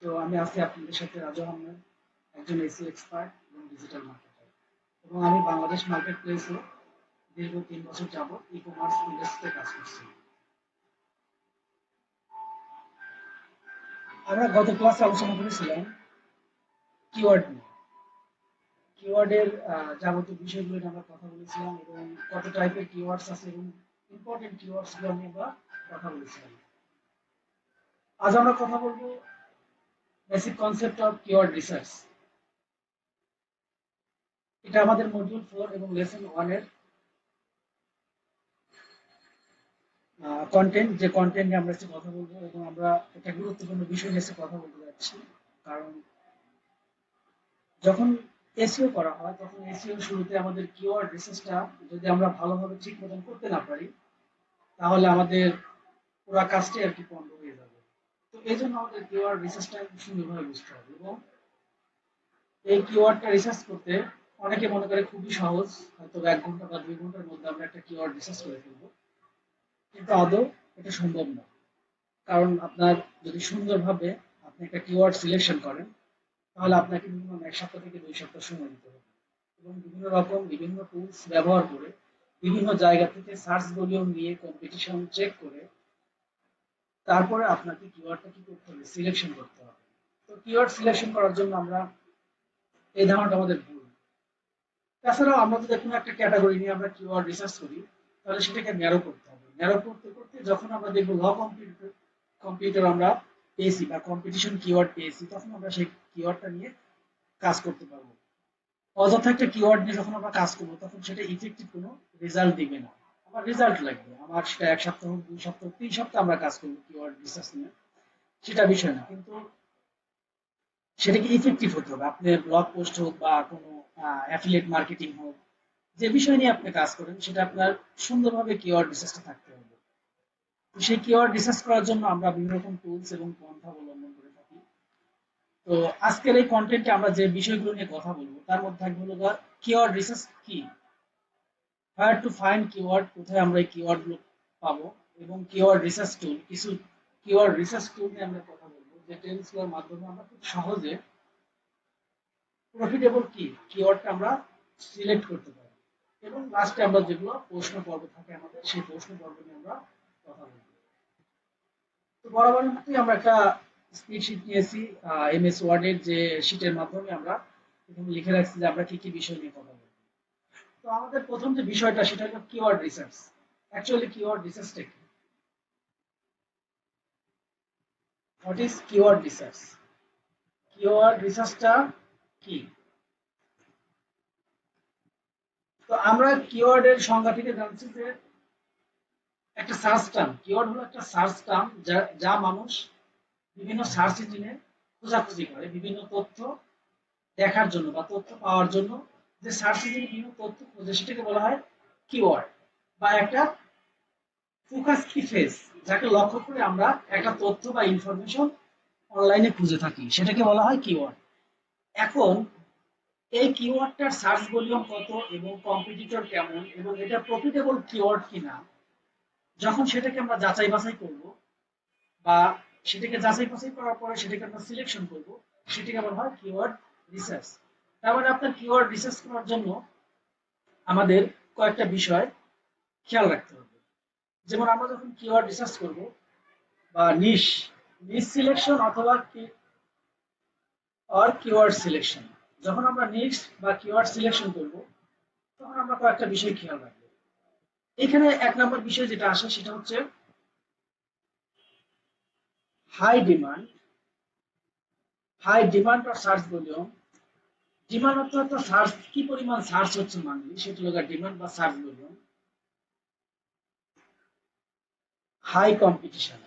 তো আমি আছি আপনাদের সাথে রাজু আহমেদ, একজন এসইও এক্সপার্ট এবং ডিজিটাল মার্কেটার। এবং আমি বাংলাদেশ মার্কেট প্লেসে দীর্ঘ 3 বছর যাবত ই কমার্স ইন্ডাস্ট্রিতে কাজ করছি। আমরা গত ক্লাসে আলোচনা করেছিলাম কিওয়ার্ড নিয়ে। কিওয়ার্ডের যাবতীয় বিষয়গুলো নিয়ে আমরা কথা বলেছিলাম এবং কত টাইপের কিওয়ার্ডস আছে এবং ইম্পর্টেন্ট কিওয়ার্ডস গুলো নিয়ে আমরা কথা বলেছিলাম। আজ আমরা কথা বলবো basic concept of keyword research. এটা আমাদের মডিউল 4 এবং লেসন 1 এর কন্টেন্ট, যে কন্টেন্ট নিয়ে আমরা আজকে কথা বলবো এবং আমরা একটা গুরুত্বপূর্ণ বিষয় নিয়ে কথা বলতে যাচ্ছি। কারণ যখন এসইও করা হয় তখন এসইও শুরুতে আমাদের কিওয়ার্ড রিসার্চটা যদি আমরা ভালোভাবে ঠিক মতন করতে না পারি তাহলে আমাদের পুরো কাজটাই আর কি পণ্ড হয়ে যাবে। তো এই জন্য আমাদের কিওয়ার্ড রিসার্চটা সুন্দরভাবে বুঝতে হবে এবং এই কিওয়ার্ডটা রিসার্চ করতে অনেকে মনে করে খুবই সহজ, হয়তো 1 ঘন্টা বা 2 ঘন্টার মধ্যে আমরা একটা কিওয়ার্ড রিসার্চ করে ফেলবো, কিন্তু আদৌ এটা সম্ভব না। কারণ আপনার যদি সুন্দরভাবে আপনি একটা কিওয়ার্ড সিলেকশন করেন তাহলে আপনাকে মিনিমাম 1 সপ্তাহ থেকে 2 সপ্তাহ সময় দিতে হবে এবং বিভিন্ন টুলস ব্যবহার করে বিভিন্ন জায়গা থেকে সার্চ ভলিউম নিয়ে কম্পিটিশন চেক করে তারপরে আপনাকে কিওয়ার্ডটা কি করতে হবে, সিলেকশন করতে হবে। তো কিওয়ার্ড সিলেকশন করার জন্য আমরা এই ধারণাটা আমাদের ভুল। তাছাড়াও আমরা যদি কোনো একটা ক্যাটাগরি নিয়ে আমরা কিওয়ার্ড রিসার্চ করি তাহলে সেটাকে ন্যারো করতে হবে। ন্যারো করতে করতে যখন আমরা দেখবো কম্পিউটার আমরা পেয়েছি বা কম্পিটিশন কিওয়ার্ড পেয়েছি তখন আমরা সেই কিওয়ার্ডটা নিয়ে কাজ করতে পারবো। অযথা একটা কিওয়ার্ড নিয়ে যখন আমরা কাজ করবো তখন সেটা ইফেক্টিভ কোনো রেজাল্ট দিবে না। আমার রেজাল্ট লাগবে, আমার সেটা 1 সপ্তাহ হোক, 2 সপ্তাহ, 3 সপ্তাহ আমরা কাজ করবো কিওয়ার্ড রিসার্চ নিয়ে, সেটা বিষয় না। কিন্তু সেটাকে ইফেক্টিভ হতে হবে। আপনার ব্লগ পোস্ট হোক বা কোনো অ্যাফিলিয়েট মার্কেটিং হোক, যে বিষয় নিয়ে আপনি কাজ করেন সেটা আপনার সুন্দরভাবে কিওয়ার্ড রিসার্চটা থাকতে হবে। তো সেই কিওয়ার্ড রিসার্চ করার জন্য আমরা বিভিন্ন রকম টুলস এবং পন্থা অবলম্বন করে থাকি। তো আজকের এই কন্টেন্টে আমরা যে বিষয়গুলো নিয়ে কথা বলবো তার মধ্যে থাকবে হলো কিওয়ার্ড রিসার্চ কি, হোয়ার টু ফাইন্ড কিওয়ার্ড, কোথায় আমরা এই কিওয়ার্ড গুলো পাবো, এবং কিওয়ার্ড রিসার্চ টুল, কিছু কিওয়ার্ড রিসার্চ টুল নিয়ে আমরা কথা বলবো যে টুলস গুলোর মাধ্যমে আমরা খুব সহজে প্রফিটেবল কি কিওয়ার্ডটা আমরা সিলেক্ট করতে পারি। এবং লাস্টে আমরা যেগুলো প্রশ্ন পর্ব থাকে আমাদের সেই প্রশ্ন পর্ব নিয়ে আমরা কথা বলবো। তো বরাবরের মতোই আমরা একটা স্প্রেডশিট নিয়েছি, এমএস ওয়ার্ডের যে শীটের মাধ্যমে আমরা এখানে লিখে রাখছি যে আমরা কি কি বিষয় নিয়ে কথা বলবো। তো আমাদের প্রথম যে বিষয়টা সেটা হলো কিওয়ার্ড রিসার্চ। অ্যাকচুয়ালি কিওয়ার্ড রিসার্চটা কি? What is keyword research? Keyword রিসার্চটা কি? তো আমরা কিওয়ার্ডের সংজ্ঞা থেকে জানছি যে একটা সার্চ টার্ম, কিওয়ার্ড হলো একটা সার্চ টার্ম যা মানুষ বিভিন্ন সার্চ ইঞ্জিনে খোঁজাখুঁজি করে বিভিন্ন তথ্য দেখার জন্য বা তথ্য পাওয়ার জন্য। যে সার্চ ইঞ্জিনে বিভিন্ন তথ্য খোঁজে সেটাকে বলা হয় কিওয়ার্ড, বা একটা ফোকাস কি ফ্রেজ, যাকে লক্ষ্য করে আমরা একটা তথ্য বা ইনফরমেশন অনলাইনে খুঁজে থাকি সেটাকে বলা হয় কিওয়ার্ড। এখন এই কিওয়ার্ডটার সার্চ ভলিউম কত এবং কম্পিটিটর কেমন এবং এটা প্রফিটেবল কিওয়ার্ড কিনা, যখন সেটাকে আমরা যাচাই বাছাই করব বা সেটাকে যাচাই বাছাই করার পরে সেটাকে আমরা সিলেকশন করব, সেটাকে বলা হয় কিওয়ার্ড রিসার্চ। তার মানে আপনার কিওয়ার্ড রিসার্চ করার জন্য আমাদের কয়েকটা বিষয় খেয়াল রাখতে হবে। যেমন আমরা যখন কিওয়ার্ড রিসার্চ করব বা নিশ নিশ সিলেকশন অথবা কিওয়ার্ড সিলেকশন, যখন আমরা নিশ বা কিওয়ার্ড সিলেকশন করব তখন আমরা কয়েকটা বিষয় খেয়াল রাখবো। এখানে 1 নম্বর বিষয় যেটা আসে সেটা হচ্ছে high demand, high demand or search volume. Demand অর্থ সার্চ, কি পরিমাণ সার্চ হচ্ছে মান্থলি, সেটা হলো ডিমান্ড বা সার্চ ভলিউম। হাই কম্পিটিশন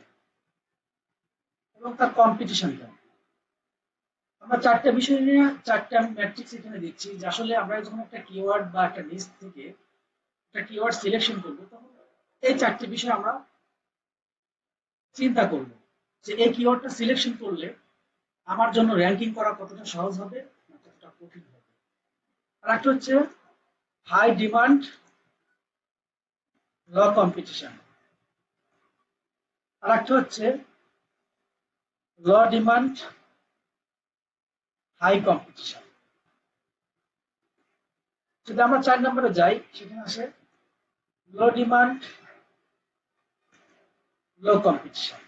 এবং তার কম্পিটিশনটা। আমরা 4টা বিষয় নিয়ে 4টা ম্যাট্রিক্স এখানে দিচ্ছি যে আসলে আমরা যখন একটা কিওয়ার্ড বা একটা লিস্ট থেকে একটা কিওয়ার্ড সিলেকশন করব তখন এই 4টে বিষয় আমরা চিন্তা করব যে এই কিওয়ার্ডটা সিলেকশন করলে আমার জন্য র্যাঙ্কিং করা কতটা সহজ হবে না কতটা কঠিন হবে। আর একটা হচ্ছে হাই ডিমান্ড লো কম্পিটিশন, আর একটা হচ্ছে লো ডিমান্ড হাই কম্পিটিশন। যদি আমরা 4 নম্বরে যাই, সেখানে আসে লো ডিমান্ড লো কম্পিটিশন।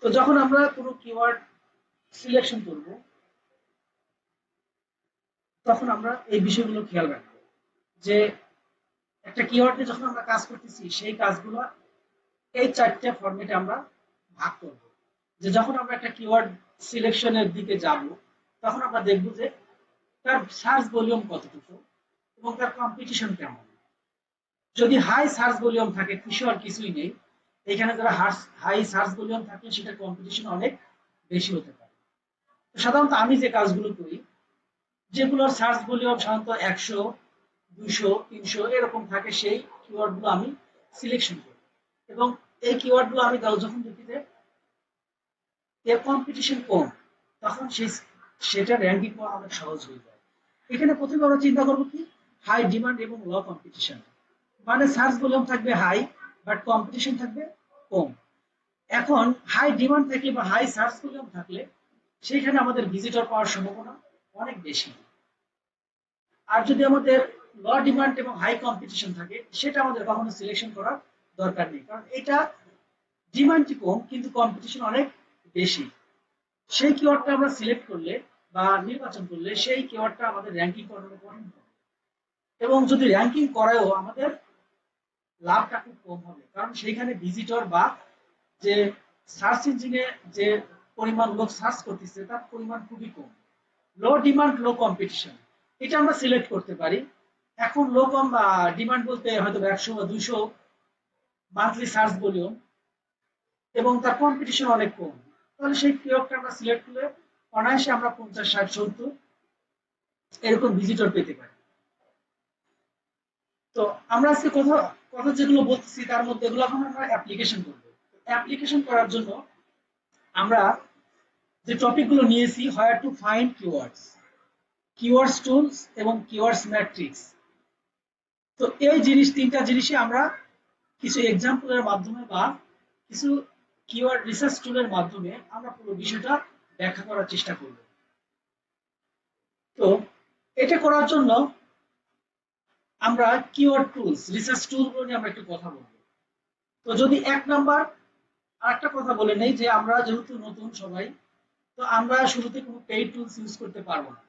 তো যখন আমরা কোনো কিওয়ার্ড সিলেকশন করব, তখন আমরা এই বিষয়গুলো খেয়াল রাখবো যে একটা কিওয়ার্ড নিয়ে যখন আমরা কাজ করতেছি, সেই কাজগুলো এই 4টে ফরম্যাটে আমরা ভাগ করব। যে যখন আমরা একটা কিওয়ার্ড সিলেকশনের দিকে যাব, তখন আমরা দেখব যে তার সার্চ ভলিউম কতটুকু এবং তার কম্পিটিশন কেমন। যদি হাই সার্চ ভলিউম থাকে, খুশি আর কিছুই নেই। এখানে যারা হাই সার্চ ভলিউম থাকে, সেটা কম্পিটিশন অনেক বেশি হতে পারে। সাধারণত আমি যে কাজগুলো করি, যেগুলোর সার্চ ভলিউম সাধারণত 100, 200, 300 এরকম থাকে, সেই কিওয়ার্ডগুলো আমি সিলেকশন করি। এবং এই কিওয়ার্ডগুলো আমি যখন দেখি যে এর কম্পিটিশন কম, তখন সেটা র্যাঙ্কিং করা অনেক সহজ হয়ে যায়। এখানে প্রথমে আমরা চিন্তা করবো কি, হাই ডিমান্ড এবং লো কম্পিটিশন। মানে সার্চ ভলিউম থাকবে হাই, বাট কম্পিটিশন থাকবে কম। এখন হাই ডিমান্ড থাকলে বা হাই সার্চ ভলিউম থাকলে, সেইখানে আমাদের ভিজিটর পাওয়ার সম্ভাবনা অনেক বেশি। আর যদি আমাদের লো ডিমান্ড এবং হাই কম্পিটিশন থাকে, সেটা আমাদের কখনো সিলেকশন করার দরকার নেই, কারণ এটা ডিমান্ডটি কম কিন্তু কম্পিটিশন অনেক বেশি। সেই কিওয়ার্ডটা আমরা সিলেক্ট করলে বা নির্বাচন করলে, সেই কিওয়ার্ডটা আমাদের র্যাঙ্কিং করানো কঠিন হবে। এবং যদি র্যাঙ্কিং করায়ও, আমাদের লাভটা খুব কম হবে, কারণ সেইখানে ভিজিটর বা যে সার্চ ইঞ্জিনে যে পরিমাণ লোক সার্চ করতেছে, তার পরিমাণ খুবই কম। লো ডিমান্ড লো কম্পিটিশন, এটা আমরা সিলেক্ট করতে পারি। এখন লো কম ডিমান্ড বলতে হয়তো 100 বা 200 মান্থলি সার্চ ভলিউম এবং তার কম্পিটিশন অনেক কম, তাহলে সেই কিওয়ার্ডটা আমরা সিলেক্ট করলে অনায়াসে আমরা 50, 60, 70 এরকম ভিজিটর পেতে পারি। তো আমরা আজকে কথা কথা যেগুলো বলতেছি, তার মধ্যে এগুলো এখন আমরা অ্যাপ্লিকেশন করব। অ্যাপ্লিকেশন করার জন্য আমরা যে টপিকগুলো নিয়েছি, হোয়ার to find keywords, keywords tools এবং কিওয়ার্ডস ম্যাট্রিক্স। তো এই তিনটা জিনিসে আমরা কিছু এক্সাম্পলের মাধ্যমে বা কিছু কিওয়ার্ড রিসার্চ টুলের মাধ্যমে আমরা পুরো বিষয়টা ব্যাখ্যা করার চেষ্টা করব। তো এটা করার জন্য আমরা কিওয়ার্ড টুলস, রিসার্চ টুলগুলো নিয়ে আমরা একটু কথা বলবো। তো যদি 1 নাম্বার, আরেকটা কথা বলে নেই যে আমরা যেহেতু নতুন সবাই, তো আমরা শুরুতে কোনো পেইড টুলস ইউজ করতে পারবো না।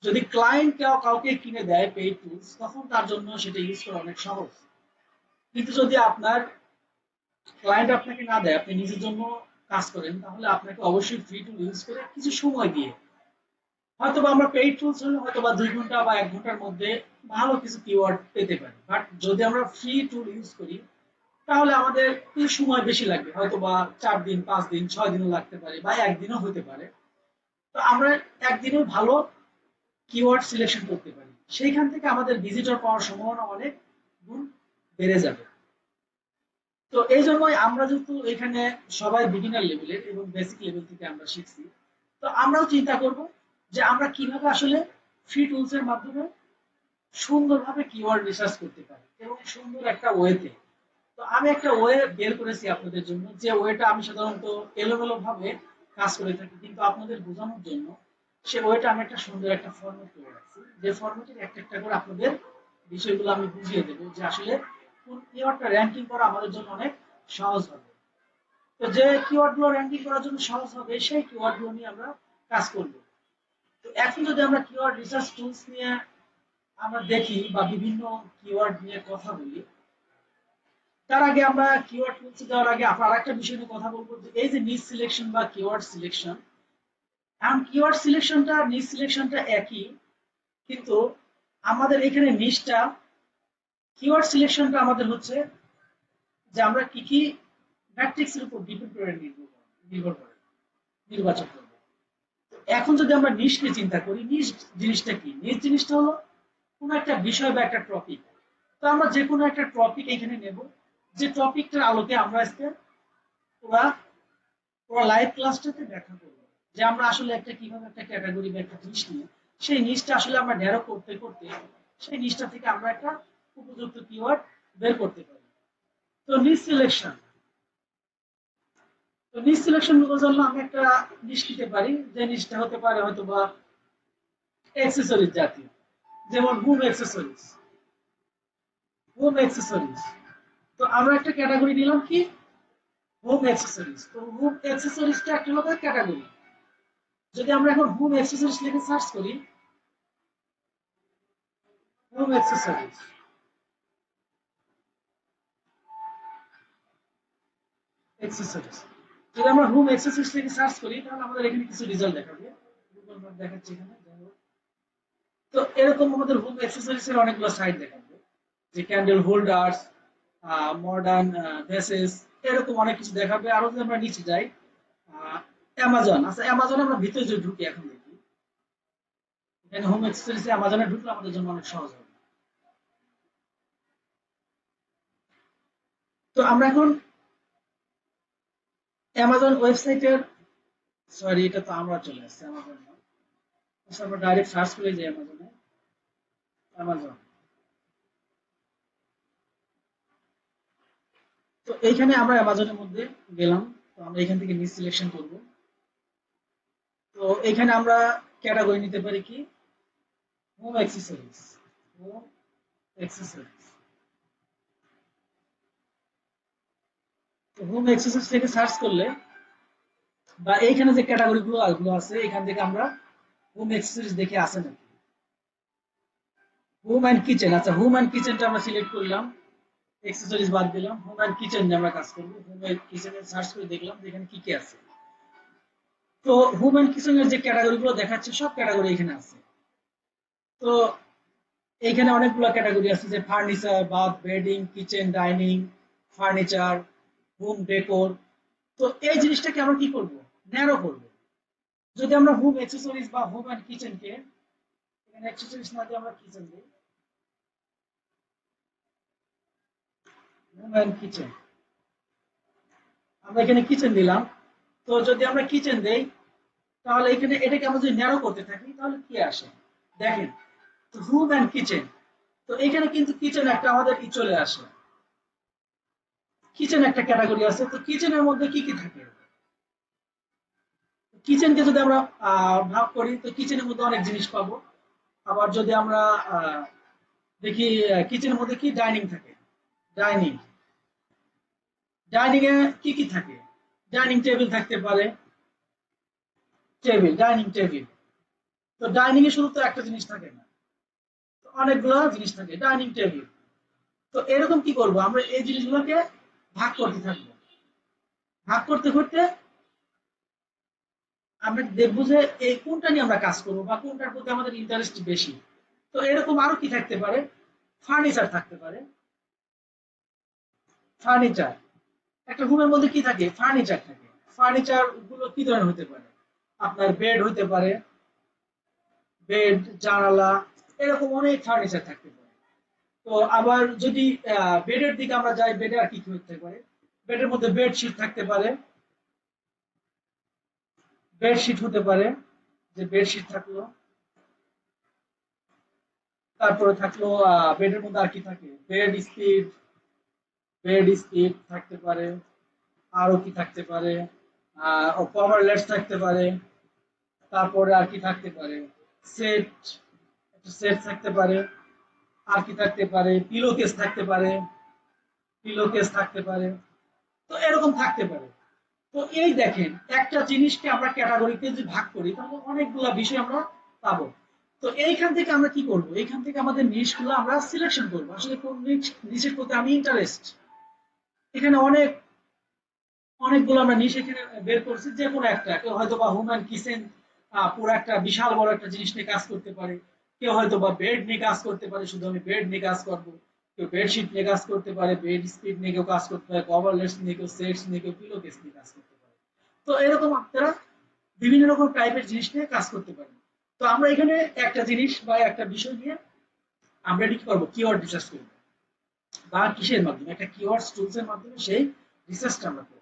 যদি ক্লায়েন্ট কাউকে কিনে দেয় পেইড টুলস, তখন তার জন্য সেটা ইউজ করা অনেক সহজ। কিন্তু যদি আপনার ক্লায়েন্ট আপনাকে না দেয়, আপনি নিজের জন্য কাজ করেন, তাহলে আপনাকে অবশ্যই ফ্রি টুল ইউজ করে কিছু সময় দিয়ে, হয়তোবা আমরা পেইড টুলস হলে হয়তোবা 2 ঘন্টা বা 1 ঘন্টার মধ্যে ভালো কিছু কিওয়ার্ড পেতে পারি। বাট যদি আমরা ফ্রি টুল ইউজ করি, তাহলে আমাদের একটু সময় বেশি লাগবে, হয়তোবা 4 দিন, 5 দিন, 6 দিনও লাগতে পারে বা একদিনও হতে পারে। তো আমরা একদিনেও ভালো কিওয়ার্ড সিলেকশন করতে পারি, সেইখান থেকে আমাদের ভিজিটর পাওয়ার সম্ভাবনা অনেক গুণ বেড়ে যাবে। তো এই জন্যই আমরা যেহেতু এখানে সবাই বিগিনার লেভেলের এবং বেসিক লেভেল থেকে আমরা শিখছি, তো আমরাও চিন্তা করব যে আমরা কিভাবে আসলে ফ্রি টুলস এর মাধ্যমে সুন্দরভাবে কিওয়ার্ড রিসার্চ করতে পারি এবং সুন্দর একটা ওয়েতে। তো আমি একটা ওয়ে বের করেছি আপনাদের জন্য, যে ওয়েটা আমি সাধারণত এলোমেলো ভাবে কাজ করে থাকি, কিন্তু আপনাদের বোঝানোর জন্য সে ওয়েটা আমি একটা সুন্দর একটা ফরম্যাট করে রাখছি, যে ফরম্যাটের একটা একটা করে আপনাদের বিষয়গুলো আমি বুঝিয়ে দেবো, যে আসলে কোন কিওয়ার্ডটা র্যাঙ্কিং করা আমাদের জন্য অনেক সহজ হবে। তো যে কিওয়ার্ডগুলো র্যাঙ্কিং করার জন্য সহজ হবে, সেই কিওয়ার্ডগুলো নিয়ে আমরা কাজ করব। তো এখন যদি আমরা কিওয়ার্ড রিসার্চ টুলস নিয়ে আমরা দেখি বা বিভিন্ন কিওয়ার্ড নিয়ে কথা বলি, তার আগে আমরা কিওয়ার্ড টুলস দেওয়ার আগে আমরা আরেকটা বিষয় নিয়ে কথা বলবো, যে এই যে নিচ সিলেকশন বা কিওয়ার্ড সিলেকশন। এখন কিওয়ার্ড সিলেকশনটা নিচ সিলেকশনটা একই, কিন্তু আমাদের এখানে নিচটা কিওয়ার্ড সিলেকশনটা আমাদের হচ্ছে যে আমরা কি কি ম্যাট্রিক্স এর উপর ডিপেন্ড করে নির্ভর করে নির্বাচন করব। এখন যদি আমরা নিশ নিয়ে চিন্তা করি, নিশ জিনিসটা কি? নিশ জিনিসটা হলো কোনো একটা বিষয় বা একটা টপিক। তো আমরা যে কোনো একটা টপিক এখানে নেব, যে টপিকটার আলোকে আমরা আজকে পুরা পুরো লাইভ ক্লাসটাতে ব্যাখ্যা করবো, যে আমরা আসলে একটা কিভাবে একটা ক্যাটাগরি বা একটা জিনিস নিয়ে সেই নিশটা আসলে আমরা ন্যারো করতে করতে সেই নিশটা থেকে আমরা একটা উপযুক্ত কিওয়ার্ড বের করতে পারি। তো নিশ সিলেকশন, তো নিচ সিলেকশন করার জন্য আমি একটা নিশ নিতে পারি, যে নিশটা হতে পারে হয়তো বা অ্যাক্সেসরিজ জাতীয়, যেমন হোম অ্যাক্সেসরিজ। হোম অ্যাক্সেসরিজ, তো আমরা একটা ক্যাটাগরি নিলাম কি হোম অ্যাক্সেসরিজ। তো হোম অ্যাক্সেসরিজটা একটা হলো ক্যাটাগরি। যদি আমরা এখন হোম অ্যাক্সেসরিজ লিখে সার্চ করি, হোম অ্যাক্সেসরিজ, অ্যাক্সেসরিজ, যদি আমরা হোম অ্যাক্সেসরিজ লিখে সার্চ করি তাহলে আমাদের এখানে কিছু রেজাল্ট দেখাবে। গুগল ম্যাপ দেখাচ্ছে এখানে, যাই হোক। তো এরকম আমাদের হোম অ্যাক্সেসরিজ এর অনেকগুলো সাইট দেখাবে, যে ক্যান্ডেল হোল্ডার্স, মডার্ন ভেসেস, এরকম অনেক কিছু দেখাবে। আরো যদি আমরা নিচে যাই, অ্যামাজন, আচ্ছা অ্যামাজনে আমরা ভিতরে যদি ঢুকি, এখন দেখি এখানে হোম অ্যাক্সেসরিজ অ্যামাজনে ঢুকলে আমাদের জন্য অনেক সহজ হবে। তো আমরা এখন অ্যামাজন ওয়েবসাইটের, সরি এটা তো আমরা চলে আসছে অ্যামাজন, আচ্ছা আমরা ডাইরেক্ট সার্চ করে যাই অ্যামাজনে, অ্যামাজন। তো এইখানে আমরা অ্যামাজনের মধ্যে গেলাম। তো আমরা এখান থেকে নিচ সিলেকশন করব। তো এখানে আমরা ক্যাটাগরি নিতে পারি কি হোম অ্যাক্সেসরিজ, হোম অ্যাক্সেসরিজ। তো হোম অ্যাক্সেসরিজ থেকে সার্চ করলে বা এইখানে যে ক্যাটাগরি গুলো আছে এখান থেকে আমরা হোম অ্যাক্সেসরিজ দেখে আসে নাকি। হোম অ্যান্ড কিচেন, আচ্ছা হোম অ্যান্ড কিচেনটা আমরা সিলেক্ট করলাম, অ্যাক্সেসরিজ বাদ দিলাম, হোম অ্যান্ড কিচেন নিয়ে আমরা কাজ করব। হোম অ্যান্ড কিচেনে সার্চ করে দেখলাম যে এখানে কি কি আছে। তো হোম অ্যান্ড কিচেনের যে ক্যাটাগরি গুলো দেখাচ্ছে সব ক্যাটাগরি এখানে আছে। তো এইখানে অনেকগুলো ক্যাটাগরি আছে, যে furniture, bath, bedding, kitchen, dining, furniture, home decor. তো এই জিনিসটাকে আমরা কি করব, ন্যারো করব। যদি আমরা হোম অ্যাক্সেসরিজ বা হোম অ্যান্ড কিচেনকে, এখানে অ্যাক্সেসরিজ না দিয়ে আমরা কিচেন দিই, হোম অ্যান্ড কিচেন, আমরা এখানে কিচেন দিলাম। তো যদি আমরা কিচেন দেই তাহলে এখানে এটাকে আমরা যদি ন্যারো করতে থাকি তাহলে কি আসে দেখেন, তো হোম অ্যান্ড কিচেন। তো এখানে কিন্তু কিচেন একটা আমাদের চলে আসে, কিচেন একটা ক্যাটাগরি আছে। তো কিচেনের মধ্যে কি কি থাকে, কিচেনকে যদি আমরা ভাগ করি তো কিচেনের মধ্যে অনেক জিনিস পাবো। আবার যদি আমরা দেখি কিচেনের মধ্যে কি ডাইনিং থাকে, ডাইনিং, ডাইনিং এ কি কি থাকে, ডাইনিং টেবিল থাকতে পারে, টেবিল, ডাইনিং টেবিল। তো ডাইনিং এ শুধু তো একটা জিনিস থাকে না, তো অনেকগুলো জিনিস থাকে ডাইনিং টেবিল। তো এরকম কি করব, আমরা এই জিনিসগুলোকে ভাগ করতে থাকবো, ভাগ করতে করতে আমরা দেখবো যে এই কোনটা নিয়ে আমরা কাজ করবো বা কোনটার প্রতি আমাদের ইন্টারেস্ট বেশি। তো এরকম আরো কি থাকতে পারে, ফার্নিচার থাকতে পারে, ফার্নিচার, একটা রুমের মধ্যে কি থাকে, ফার্নিচার থাকে। ফার্নিচার গুলো কি ধরনের হতে পারে, আপনার বেড হতে পারে, বেড, জানালা, এরকম অনেক ফার্নিচার থাকতে পারে। তো আবার যদি বেডের দিকে আমরা যাই, বেডে আর কি কি হতে পারে, বেডের মধ্যে বেডশিট থাকতে পারে, বেডশিট হতে পারে, যে বেডশিট থাকলো। তারপরে থাকলো বেডের মধ্যে আর কি থাকে, বেড স্পিড, বেড স্পিড থাকতে পারে। আরো কি থাকতে পারে, কভারলেটস থাকতে পারে। তারপরে আর কি থাকতে পারে, সেট, একটা সেট থাকতে পারে। আর কি থাকতে পারে, পিলো কেস থাকতে পারে, পিলো কেস থাকতে পারে। তো এরকম থাকতে পারে। তো এই দেখেন, একটা জিনিসকে আমরা ক্যাটাগরিতে যদি ভাগ করি তাহলে অনেকগুলা বিষয় আমরা পাবো। তো এইখান থেকে আমরা কি করব, এইখান থেকে আমাদের নিশগুলো আমরা সিলেকশন করব, আসলে কোন নিশের প্রতি আমি ইন্টারেস্ট। এখানে অনেকগুলো আমরা নিশ এখানে বের করছি, যে কোনো একটা, কেউ হয়তো বা হিউম্যান কিচেন পুরো একটা বিশাল বড় একটা জিনিস নিয়ে কাজ করতে পারে, কেউ হয়তো বা বেড নিয়ে কাজ করতে পারে, শুধু আমি বেড নিয়ে কাজ করবো, কেউ বেডশিট নিয়ে কাজ করতে পারে, বেড স্পিড নিয়ে কেউ কাজ করতে পারে, কভারলেটস নিয়ে কেউ, সেটস নিয়ে কেউ, পিলো কেস নিয়ে কাজ করতে পারে। তো এরকম আপনারা বিভিন্ন রকম টাইপের জিনিস নিয়ে কাজ করতে পারেন। তো আমরা এখানে একটা জিনিস বা একটা বিষয় নিয়ে আমরা কি করবো, কিওয়ার্ড রিসার্চ করবো, বা কিসের মাধ্যমে, একটা কিওয়ার্ড টুলস এর মাধ্যমে সেই রিসার্চটা আমরা করবো।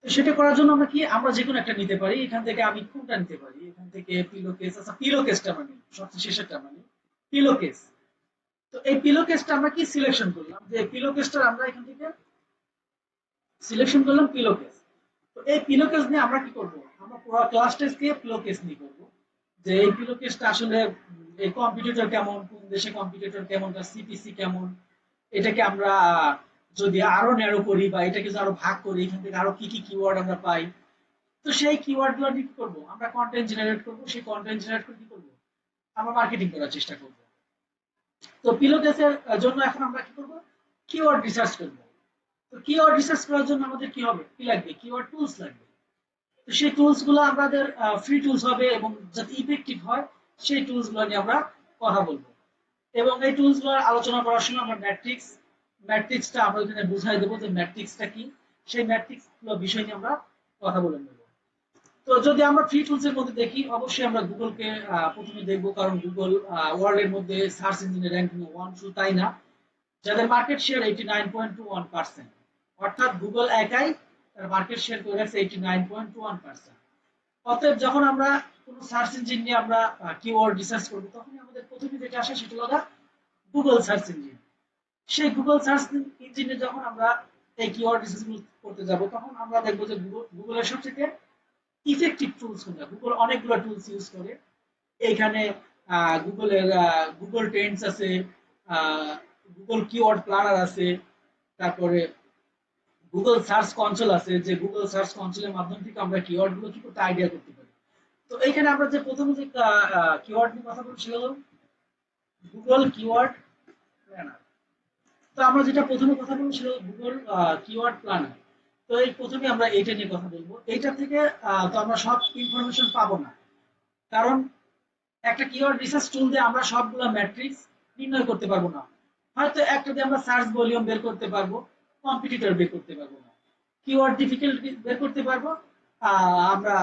তো সেটা করার জন্য আমরা কি, আমরা যে কোনো একটা নিতে পারি। এখান থেকে আমি কোনটা নিতে পারি, এখান থেকে পিলো কেস, আচ্ছা পিলো কেসটা আমরা নিই, সবচেয়ে শেষেরটা আমরা নিই, পিলো কেস। তো এই পিলো কেসটা আমরা কি সিলেকশন করলাম, যে পিলো কেসটা আমরা এখান থেকে সিলেকশন করলাম, পিলো কেস। এই পিলো কেস নিয়ে আমরা কি করব, আমরা পুরো ক্লাস টেস্টকে পিলো কেস নিয়ে করব, যে এই পিলো কেসটা আসলে এই কম্পিটিটর কেমন, কোন দেশে কম্পিটিটর কেমন, তার সিপিসি কেমন, এটাকে আমরা যদি আরো ন্যারো করি বা এটাকে যদি আরো ভাগ করি, এখান থেকে আরো কি কি কিওয়ার্ড আমরা পাই, তো সেই কিওয়ার্ড গুলো নিয়ে কি করবো, আমরা কন্টেন্ট জেনারেট করব, সেই কন্টেন্ট জেনারেট করে কি করবো, আমরা মার্কেটিং করার চেষ্টা করব। তো পিলো কেসের জন্য এখন আমরা কি করব, কিওয়ার্ড রিসার্চ করব। তো কিওয়ার্ড রিসার্চ করার জন্য আমাদের কি হবে, কি লাগবে, কিওয়ার্ড টুলস লাগবে। তো সেই টুলস গুলো আমাদের ফ্রি টুলস হবে এবং যাতে ইফেক্টিভ হয় সেই টুলস গুলো নিয়ে আমরা কথা বলবো। এবং এই টুলস গুলো আলোচনা করার সময় আমরা ম্যাট্রিক্সটা আমরা এখানে বুঝাই দেবো যে ম্যাট্রিক্সটা কি, সেই ম্যাট্রিক্স গুলো বিষয় নিয়ে আমরা কথা বলে নেব। তো যদি আমরা ফ্রি টুলস এর মধ্যে দেখি, অবশ্যই আমরা গুগলকে প্রথমে দেখব, কারণ গুগল ওয়ার্ল্ড এর মধ্যে সার্চ ইঞ্জিনের র্যাঙ্কিং 1 শুধু তাই না, যাদের মার্কেট শেয়ার 89.21%, অর্থাৎ গুগল একাই তার মার্কেট শেয়ার করে রাখছে 89.21%। অতএব যখন আমরা কোনো সার্চ ইঞ্জিন নিয়ে আমরা কিওয়ার্ড রিসার্চ করব, তখন আমাদের প্রথমে যেটা আসে সেটা হলো গুগল সার্চ ইঞ্জিন। সেই গুগল সার্চ ইঞ্জিনে যখন আমরা এই কিওয়ার্ড রিসার্চ করতে যাব, তখন আমরা দেখবো যে গুগলের সবথেকে ইফেক্টিভ টুলস কোনটা। গুগল অনেকগুলো টুলস ইউজ করে, এইখানে গুগলের গুগল ট্রেন্ডস আছে, গুগল কিওয়ার্ড প্ল্যানার আছে, তারপরে গুগল সার্চ কনসোল আছে, যে গুগল সার্চ কনসোলের মাধ্যম থেকে আমরা কিওয়ার্ড গুলো কি করতে আইডিয়া করতে পারি। তো এইখানে আমরা যে প্রথমে যে কিওয়ার্ড নিয়ে কথা বলছি হলো গুগল কিওয়ার্ড প্ল্যানার। তো আমরা যেটা প্রথমে কথা বলবো সেটা গুগল কিওয়ার্ড প্ল্যানার। তো এই প্রথমে আমরা এইটা নিয়ে কথা বলবো। এইটা থেকে তো আমরা সব ইনফরমেশন পাবো না, কারণ একটা কিওয়ার্ড রিসার্চ টুল দিয়ে আমরা সবগুলো ম্যাট্রিক্স নির্ণয় করতে পারবো না। হয়তো একটা দিয়ে আমরা সার্চ ভলিউম বের করতে পারবো, কম্পিটিটর বের করতে পারবো না, কিওয়ার্ড ডিফিকাল্টি বের করতে পারবো, আমরা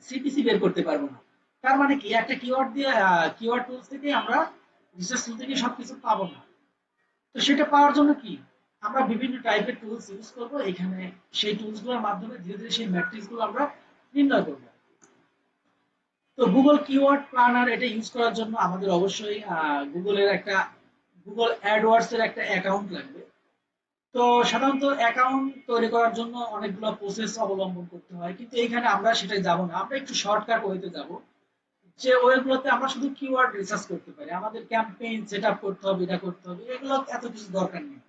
সিপিসি বের করতে পারবো না। তার মানে কি, একটা কিওয়ার্ড দিয়ে কিওয়ার্ড টুলস থেকে আমরা রিসার্চ টুল থেকে সবকিছু পাবো না। তো সেটা পাওয়ার জন্য কি, আমরা বিভিন্ন টাইপের টুলস ইউজ করব, এখানে সেই টুলস গুলোর মাধ্যমে ধীরে ধীরে সেই ম্যাট্রিক্স গুলো আমরা নির্ণয় করব। তো গুগল কিওয়ার্ড প্ল্যানার এটা ইউজ করার জন্য আমাদের অবশ্যই গুগলের একটা গুগল অ্যাডওয়ার্ডস এর একটা অ্যাকাউন্ট লাগবে। তো সাধারণত অ্যাকাউন্ট তৈরি করার জন্য অনেকগুলো প্রসেস অবলম্বন করতে হয়, কিন্তু এইখানে আমরা সেটাই যাব না, আমরা একটু শর্টকাট ওয়েতে যাব, যে ওয়েগুলোতে আমরা শুধু কিওয়ার্ড রিসার্চ করতে পারি, আমাদের ক্যাম্পেইন সেটআপ করতে হবে, এটা করতে হবে, এগুলো এত কিছু দরকার নেই।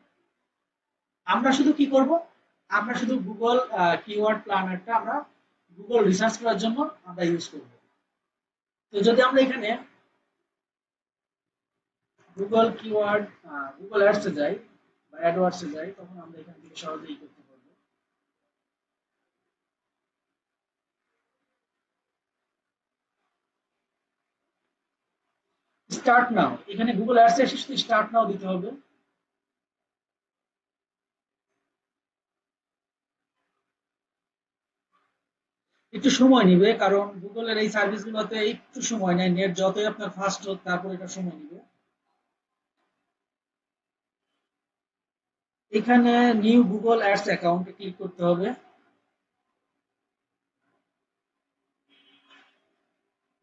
আমরা শুধু কি করব, আমরা শুধু গুগল কিওয়ার্ড প্ল্যানারটা আমরা গুগল রিসার্চ করার জন্য আমরা ইউজ করব। তো যদি আমরা এখানে গুগল কিওয়ার্ড গুগল অ্যাডসে যাই বা অ্যাডওয়ার্ডসে যাই, তখন আমরা এখান থেকে সহজেই করতে পারবো। স্টার্ট নাও, এখানে গুগল অ্যাডসে এসে শুধু স্টার্ট নাও দিতে হবে। একটু সময় নিবে, কারণ গুগলের এই সার্ভিসগুলোতে একটু সময় নেয়, নেট যতই আপনার ফাস্ট হোক তারপর এটা সময় নিবে। এখানে নিউ গুগল অ্যাডস অ্যাকাউন্টে ক্লিক করতে হবে।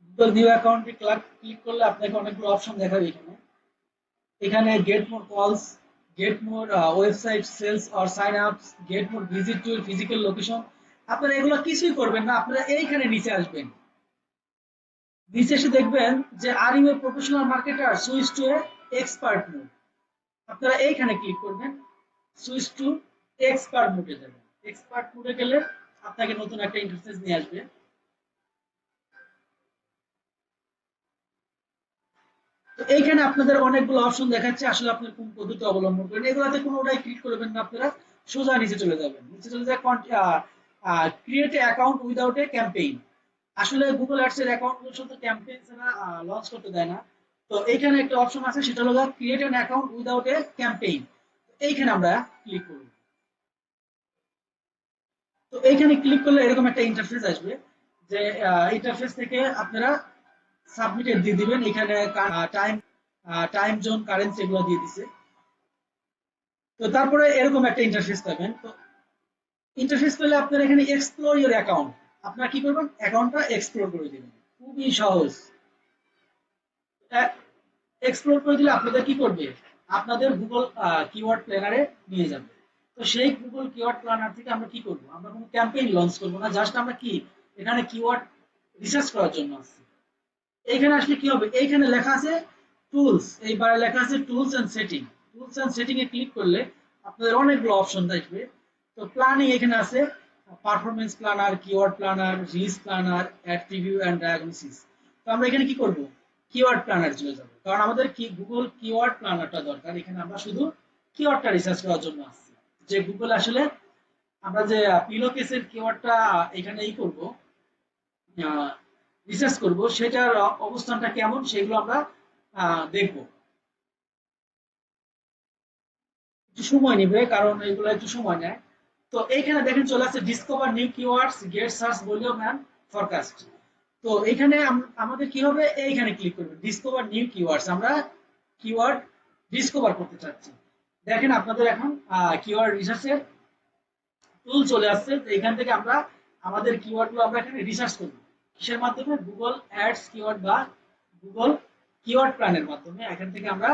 গুগল নিউ অ্যাকাউন্টে ক্লিক করলে আপনাকে অনেকগুলো অপশন দেখাবে। এখানে এখানে get more calls, get more website sales or sign ups, get more visit to physical location. আপনারা এগুলো কিছুই করবেন না, আপনারা এইখানে নিচে আসবেন, নিচে এসে দেখবেন যে are you a professional marketer, switch to a expert mode. আপনারা এইখানে ক্লিক করবেন, সুইচ টু এক্সপার্ট মোডে যাবেন। এক্সপার্ট মোডে গেলে আপনাকে নতুন একটা ইন্টারফেস নিয়ে আসবে। তো এইখানে আপনাদের অনেকগুলো অপশন দেখাচ্ছে, আসলে আপনি কোন পদ্ধতি অবলম্বন করেন, এগুলাতে কোনোটাই ক্লিক করবেন না, আপনারা সোজা নিচে চলে যাবেন। নিচে চলে যায় create a account without a campaign. আসলে গুগল অ্যাডস এর অ্যাকাউন্ট গুলো শুধু ক্যাম্পেইন ছাড়া লঞ্চ করতে দেয় না। তো এইখানে একটা অপশন আছে, সেটা হলো create an account without a campaign. এইখানে আমরা ক্লিক করব। তো এইখানে ক্লিক করলে এরকম একটা ইন্টারফেস আসবে, যে ইন্টারফেস থেকে আপনারা সাবমিটেড দিয়ে দিবেন। এখানে টাইম টাইম জোন কারেন্সি এগুলো দিয়ে দিছে। তো তারপরে এরকম একটা ইন্টারফেস পাবেন। তো ইন্টারফেস পেলে আপনারা এখানে এক্সপ্লোর ইউর অ্যাকাউন্ট, আপনারা কি করবেন, অ্যাকাউন্টটা এক্সপ্লোর করে দিবেন। খুবই সহজ। এক্সপ্লোর করে দিলে আপনাদের কি করবে, আপনাদের গুগল কিওয়ার্ড প্ল্যানারে নিয়ে যাবে। তো সেই গুগল কিওয়ার্ড প্ল্যানার থেকে আমরা কি করব, আমরা কোনো ক্যাম্পেইন লঞ্চ করব না, জাস্ট আমরা কি এখানে কিওয়ার্ড রিসার্চ করার জন্য আসছি। এইখানে আসলে কি হবে, এইখানে লেখা আছে টুলস, এই বারে লেখা আছে tools and setting. Tools and setting এ ক্লিক করলে আপনাদের অনেকগুলো অপশন আসবে। তো প্ল্যানিং এখানে আছে performance planner, keyword planner, reach planner, ad preview and diagnosis. তো আমরা এখানে কি করব, কিওয়ার্ড প্ল্যানার চলে যাব, কারণ আমাদের কি গুগল কিওয়ার্ড প্ল্যানারটা দরকার। এখানে আমরা শুধু কিওয়ার্ডটা রিসার্চ করার জন্য আসছি, যে গুগল আসলে আমরা যে পিলোকেসের কিওয়ার্ডটা এখানে করব, রিসার্চ করব, সেটার অবস্থানটা কেমন সেগুলো আমরা দেখব। একটু সময় নেবে কারণ এগুলো একটু সময় নেয়। তো এইখানে দেখেন চলে আসছে discover new keywords, get search volume and forecast. তো এখানে আমাদের কি হবে, এইখানে ক্লিক করবেন ডিসকভার নিউ কিওয়ার্ডস, আমরা কিওয়ার্ড ডিসকভার করতে চাচ্ছি। দেখেন আপনাদের এখন কিওয়ার্ড রিসার্চের টুল চলে আসছে। তো এখান থেকে আমরা আমাদের কিওয়ার্ডগুলো আমরা এখানে রিসার্চ করব, কিসের মাধ্যমে, গুগল অ্যাডস কিওয়ার্ড বা গুগল কিওয়ার্ড প্ল্যানের মাধ্যমে এখান থেকে আমরা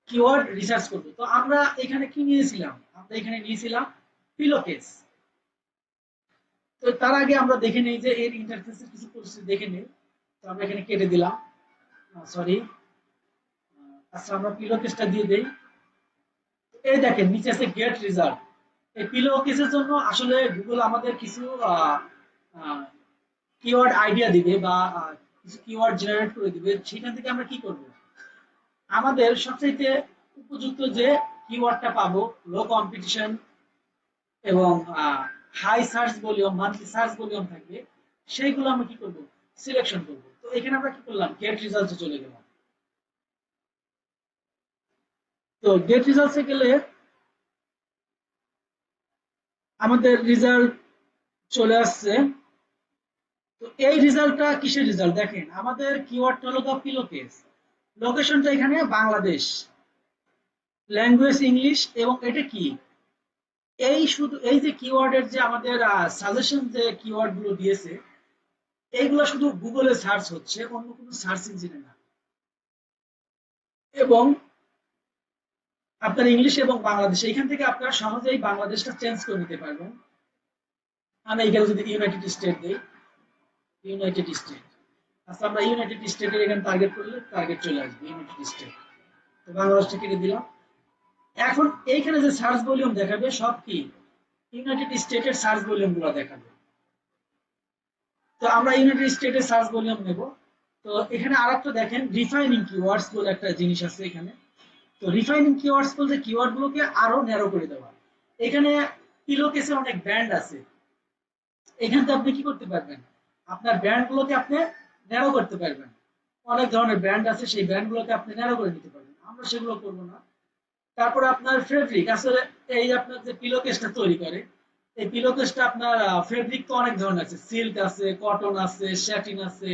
কিওয়ার্ড রিসার্চ করব। তো আমরা এখানে কি নিয়েছিলাম, আমরা এখানে নিয়েছিলাম পিলোকেস। তো তার আগে আমরা দেখে নেই যে এর ইন্টারফেসের কিছু পরিস্থিতি দেখে নেই। তো আমরা এখানে কেটে দিলাম, সরি। আচ্ছা, আমরা পিলোকেসটা দিয়ে দেই। এই দেখেন নিচে আছে গেট রেজাল্ট। এই পিলোকেসের জন্য আসলে গুগল আমাদের কিছু কিওয়ার্ড আইডিয়া দিবে বা কিছু কিওয়ার্ড জেনারেট করে দিবে। সেখান থেকে আমরা কি করব, আমাদের সবচেয়ে উপযুক্ত যে কিওয়ার্ডটা পাবো, লো কম্পিটিশন এবং high search volume, monthly search volume থাকবে, সেইগুলো আমরা কি করব, সিলেকশন করব। তো এখানে আমরা কি করলাম, গেট রিজাল্টসে চলে গেলাম। তো গেট রিজাল্টসে গেলে আমাদের রেজাল্ট চলে আসছে। তো এই রেজাল্টটা কিসের রেজাল্ট, দেখেন আমাদের কিওয়ার্ডটা হলো পিলোকেস, লোকেশনটা এখানে বাংলাদেশ, ল্যাঙ্গুয়েজ ইংলিশ, এবং এটা কি, এই শুধু এই যে কিওয়ার্ডের যে আমাদের সাজেশন যে কিওয়ার্ড গুলো দিয়েছে, এইগুলো শুধু গুগলে সার্চ হচ্ছে, অন্য কোনো সার্চ ইঞ্জিনে না। এবং আপনার ইংলিশ এবং বাংলাদেশ, এখান থেকে আপনারা সহজেই বাংলাদেশটা চেঞ্জ করে নিতে পারবেন। আমি এখানে যদি ইউনাইটেড স্টেট দিই, ইউনাইটেড স্টেট, আচ্ছা আমরা ইউনাইটেড স্টেটের এখানে টার্গেট করলে টার্গেট চলে আসবে ইউনাইটেড স্টেট। তো বাংলাদেশটা কেটে দিলাম। এখন এইখানে যে সার্চ ভলিউম দেখাবে সব কি ইউনাইটেড স্টেটের সার্চ ভলিউম গুলো দেখাবে। তো আমরা ইউনাইটেড স্টেটের সার্চ ভলিউম নেব। তো এখানে আরেকটা দেখেন রিফাইনিং কিওয়ার্ডস বলে একটা জিনিস আছে এখানে। তো রিফাইনিং কিওয়ার্ডস বলতে কিওয়ার্ড গুলোকে আরো ন্যারো করে দেওয়া। এখানে পিলোকেসে অনেক ব্যান্ড আছে, এখান থেকে আপনি কি করতে পারবেন, আপনার ব্যান্ড গুলোকে আপনি ন্যারো করতে পারবেন। অনেক ধরনের ব্যান্ড আছে, সেই ব্যান্ড গুলোকে আপনি ন্যারো করে নিতে পারবেন, আমরা সেগুলো করব না। তারপরে আপনার ফেব্রিক, আসলে এই আপনার যে পিলোকেসটা তৈরি করে, এই পিলোকেসটা আপনার ফেব্রিক তো অনেক ধরনের আছে, সিল্ক আছে, কটন আছে, স্যাটিন আছে,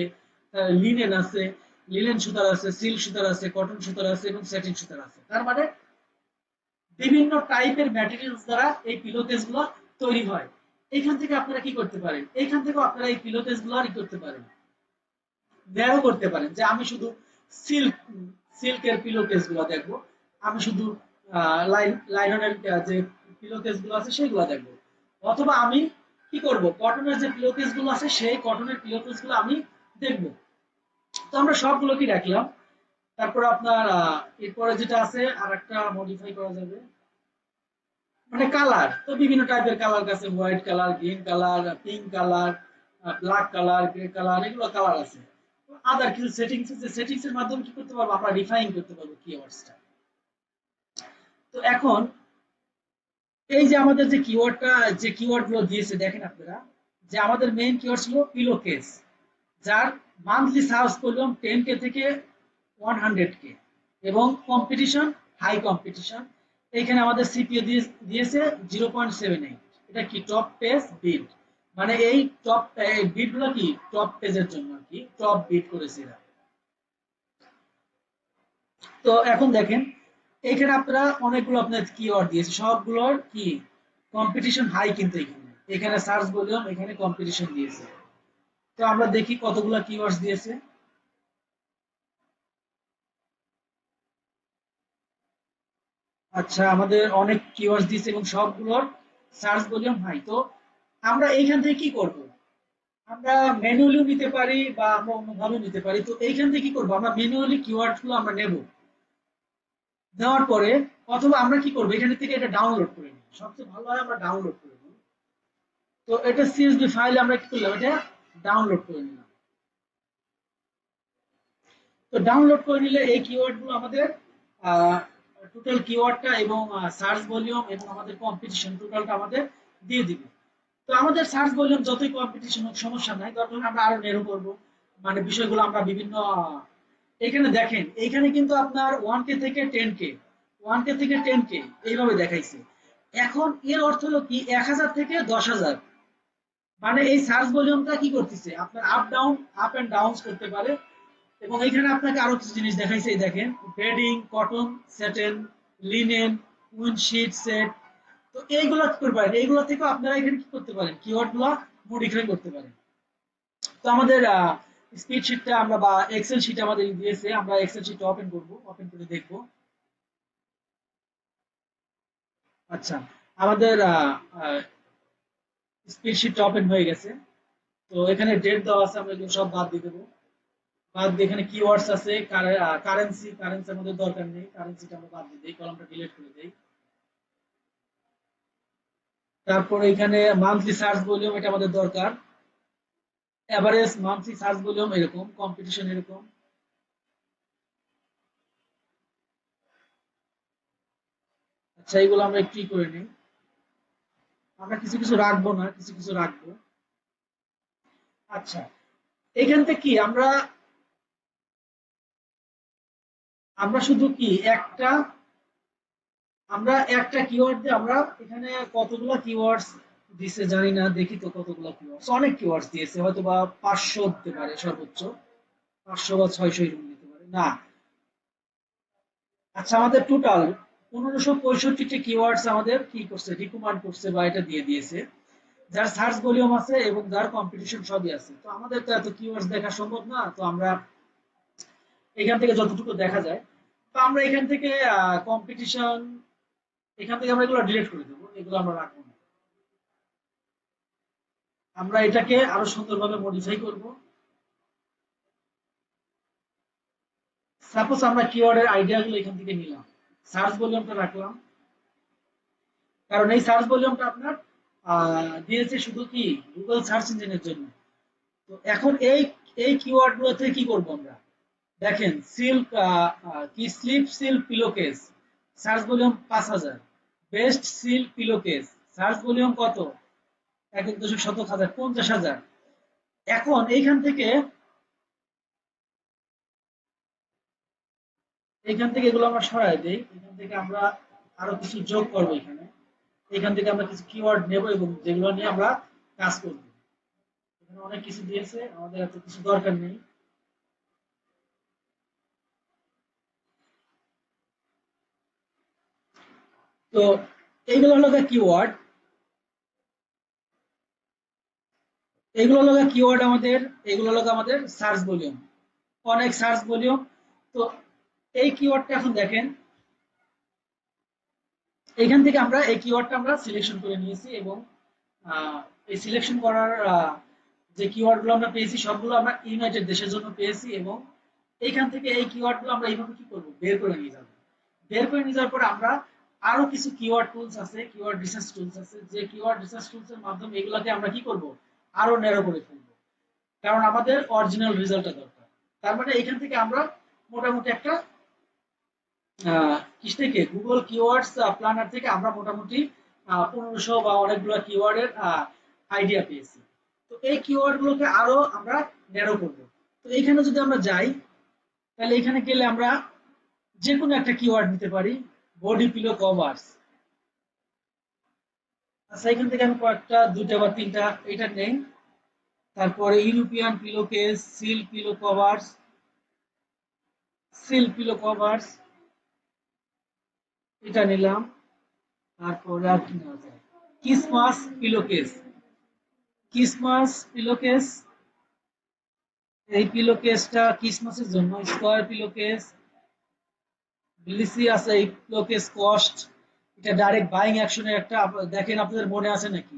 লিনেন আছে, লিনেন সুতার আছে, সিল্ক সুতার আছে, কটন সুতার আছে এবং স্যাটিন সুতার আছে। তার মানে বিভিন্ন টাইপের ম্যাটেরিয়ালস দ্বারা এই পিলোকেস গুলো তৈরি হয়। এখান থেকে আপনারা কি করতে পারেন, এখান থেকেও আপনারা এই পিলোকেস গুলো করতে পারেন, ন্যারো করতে পারেন, যে আমি শুধু সিল্ক সিল্কের পিলোকেস গুলো দেখবো, আমি শুধু লাইলনের যে পিলোকেস গুলো আছে সেগুলো দেখবো, অথবা আমি কি করব, কটনের যে পিলোকেস গুলো আছে সেই কটনের পিলোকেস গুলো আমি দেখবো। তো আমরা সবগুলো কি রাখলাম। তারপর আপনার এরপরে যেটা আছে আর একটা মডিফাই করা যাবে, মানে কালার। তো বিভিন্ন টাইপের কালার আছে, white colour, green colour, pink colour, black colour, grey colour, এগুলো কালার আছে। আদার কিছু সেটিংস আছে, সেটিংস এর মাধ্যমে কি করতে পারবো, আমরা রিফাইন করতে পারবো কিওয়ার্ডসটা। তো এখন এই যে আমাদের যে কিওয়ার্ডটা, যে কিওয়ার্ড গুলো দিয়েছে দেখেন আপনারা, যে আমাদের মেইন কিওয়ার্ড ছিল পিলোকেস, যার মান্থলি সার্চ ভলিউম 10K থেকে 100K এবং কম্পিটিশন হাই কম্পিটিশন। এখানে আমাদের সিপিইউ দিয়েছে 0.78। এটা কি টপ পেজ বিট, মানে এই টপ বিট গুলো কি টপ পেজের জন্য আর কি টপ বিট করেছে এরা। তো এখন দেখেন এখানে আপনারা অনেকগুলো আপনার কিওয়ার্ড দিয়েছে, সবগুলোর কি কম্পিটিশন হাই, কিন্তু এখানে এখানে সার্চ ভলিউম, এখানে কম্পিটিশন দিয়েছে। তো আমরা দেখি কতগুলো কিওয়ার্ডস দিয়েছে। আচ্ছা, আমাদের অনেক কিওয়ার্ডস দিয়েছে এবং সবগুলোর সার্চ ভলিউম হাই। তো আমরা এইখান থেকে কি করব? আমরা ম্যানুয়ালিও নিতে পারি বা আমরা অন্যভাবেও নিতে পারি। তো এইখান থেকে কি করব? আমরা ম্যানুয়ালি কিওয়ার্ড গুলো আমরা নেব, নেওয়ার পরে অথবা আমরা কি করব, এখান থেকে এটা ডাউনলোড করে নিই। সবচেয়ে ভালো হয় আমরা ডাউনলোড করে নিই। তো এটা সিএসভি ফাইলে আমরা কি করলাম, এটা ডাউনলোড করে নিলাম। তো ডাউনলোড করে নিলে এই কিওয়ার্ড গুলো আমাদের টোটাল কিওয়ার্ডটা এবং সার্চ ভলিউম এবং আমাদের কম্পিটিশন টোটালটা আমাদের দিয়ে দিবে। তো আমাদের সার্চ ভলিউম যতই কম্পিটিশন হোক সমস্যা নাই, দরকার হলে আমরা আরো নেরো করব। মানে বিষয়গুলো আমরা বিভিন্ন এখানে দেখেন, এইখানে কিন্তু আপনার 1K থেকে 10K, 1K থেকে 10K এইভাবে দেখাইছে। এখন এর অর্থ হলো কি 1000 থেকে 10,000, মানে এই সার্চ ভলিউমটা কি করতেছে আপনার up down, up and down করতে পারে। এবং এখানে আপনাকে আরো কিছু জিনিস দেখাইছে, এই দেখেন বেডিং, কটন, স্যাটেন, লিনেন, উইন্ডশিট সেট। তো এইগুলো কি করতে পারেন, এইগুলো থেকে আপনারা এখানে কি করতে পারেন, কিওয়ার্ড গুলো মডিফাই করতে পারেন। তো আমাদের স্পিড শিটটা আমরা বা এক্সেল শিট আমাদের দিয়েছে, আমরা এক্সেল শিটটা ওপেন করব, ওপেন করে দেখব। আচ্ছা, আমাদের স্পিড শিটটা ওপেন হয়ে গেছে। তো এখানে ডেট দেওয়া আছে, আমরা এগুলো সব বাদ দিয়ে দেবো। বাদ দিয়ে এখানে কিওয়ার্ডস আছে, কারেন্সি, কারেন্সি আমাদের দরকার নেই, কারেন্সিটা আমরা বাদ দিয়ে দিই, কলামটা ডিলিট করে দেই। তারপরে এখানে মান্থলি সার্চ ভলিউম, এটা আমাদের দরকার। এভারেজ মান্থলি সার্চ ভলিউম এরকম, কম্পিটিশন এরকম। আচ্ছা, এইগুলো আমরা একটু করে নিই। আমরা কিছু কিছু রাখবো না, কিছু কিছু রাখবো। আচ্ছা, এখান থেকে কি আমরা আমরা শুধু কি একটা আমরা একটা কিওয়ার্ড দিয়ে আমরা এখানে কতগুলো কিওয়ার্ডস দিছে জানি না, দেখি তো কতগুলো কিওয়ার্ডস। অনেক কিওয়ার্ডস দিয়েছে, হয়তো বা 500 হতে পারে সর্বোচ্চ, 500 বা 600 এরকম দিতে পারে না। আচ্ছা, আমাদের টোটাল 1565টি কিওয়ার্ডস আমাদের কি করছে, রিকমেন্ড করছে বা এটা দিয়ে দিয়েছে, যার সার্চ ভলিউম আছে এবং যার কম্পিটিশন সবই আছে। তো আমাদের তো এত কিওয়ার্ডস দেখা সম্ভব না, তো আমরা এখান থেকে যতটুকু দেখা যায়, তো আমরা এখান থেকে কম্পিটিশন, এখান থেকে আমরা এগুলো ডিলিট করে দেবো, এগুলো আমরা রাখবো না। আমরা এটাকে আরো সুন্দরভাবে মডিফাই করব। সাপোজ আমরা কিওয়ার্ডের আইডিয়াগুলো এখান থেকে নিলাম, সার্চ ভলিউমটা রাখলাম, কারণ এই সার্চ ভলিউমটা আপনার দিয়েছে শুধু কি গুগল সার্চ ইঞ্জিনের জন্য। তো এখন এই এই কিওয়ার্ড গুলোতে কি করব আমরা, দেখেন সিল্ক, কি slip silk pillow case, search volume 5,000। Best silk pillow case, search volume কত, 1,000,000, 50,000। এখন এইখান থেকে এগুলো আমরা সরাই দেই, এখান থেকে আমরা আরো কিছু যোগ করবো এখানে। এখান থেকে আমরা কিছু কিওয়ার্ড নেব এবং যেগুলো নিয়ে আমরা কাজ করব। এখানে অনেক কিছু দিয়েছে, আমাদের এত কিছু দরকার নেই। তো এইগুলো হলো কিওয়ার্ড, এগুলো হলো কিওয়ার্ড আমাদের, এগুলো হলো আমাদের সার্চ ভলিউম, অনেক সার্চ ভলিউম। তো এই কিওয়ার্ডটা এখন দেখেন, এখান থেকে আমরা এই কিওয়ার্ডটা আমরা সিলেকশন করে নিয়েছি এবং এই সিলেকশন করার যে কিওয়ার্ডগুলো আমরা পেয়েছি সবগুলো আমরা ইউনাইটেড দেশের জন্য পেয়েছি। এবং এইখান থেকে এই কিওয়ার্ডগুলো আমরা এইভাবে কি করব, বের করে নিয়ে যাব। বের করে নিয়ে যাওয়ার পর আমরা আরো কিছু কিওয়ার্ড টুলস আছে, কিওয়ার্ড রিসার্চ টুলস আছে, যে কিওয়ার্ড রিসার্চ টুলস এর মাধ্যমে এগুলাকে আমরা কি করব, আরো ন্যারো করে ফেলব, কারণ আমাদের অরিজিনাল রেজাল্টটা দরকার। তার মানে এখান থেকে আমরা মোটামুটি একটা কিস থেকে গুগল কিওয়ার্ডস প্ল্যানার থেকে আমরা মোটামুটি 1500 বা অনেকগুলো কিওয়ার্ডের আইডিয়া পেয়েছি। তো এই কিওয়ার্ড গুলোকে আরো আমরা ন্যারো করব। তো এইখানে যদি আমরা যাই, তাহলে এখানে গেলে আমরা যে কোনো একটা কিওয়ার্ড নিতে পারি, বডি পিলো কভারস। আচ্ছা, এখান থেকে আমি কয়েকটা, দুইটা বা তিনটা এটা নেই। তারপরে European pillow case, silk pillow covers, silk pillow covers এটা নিলাম। তারপরে আর কি নেওয়া যায়, Christmas pillow case, Christmas pillow case, এই পিলো কেসটা ক্রিসমাসের জন্য। স্কয়ার পিলো কেস, বিলিসি আছে, ইপ্লোকেস কস্ট, এটা ডাইরেক্ট বাইং অ্যাকশনের একটা দেখেন আপনাদের মনে আছে নাকি?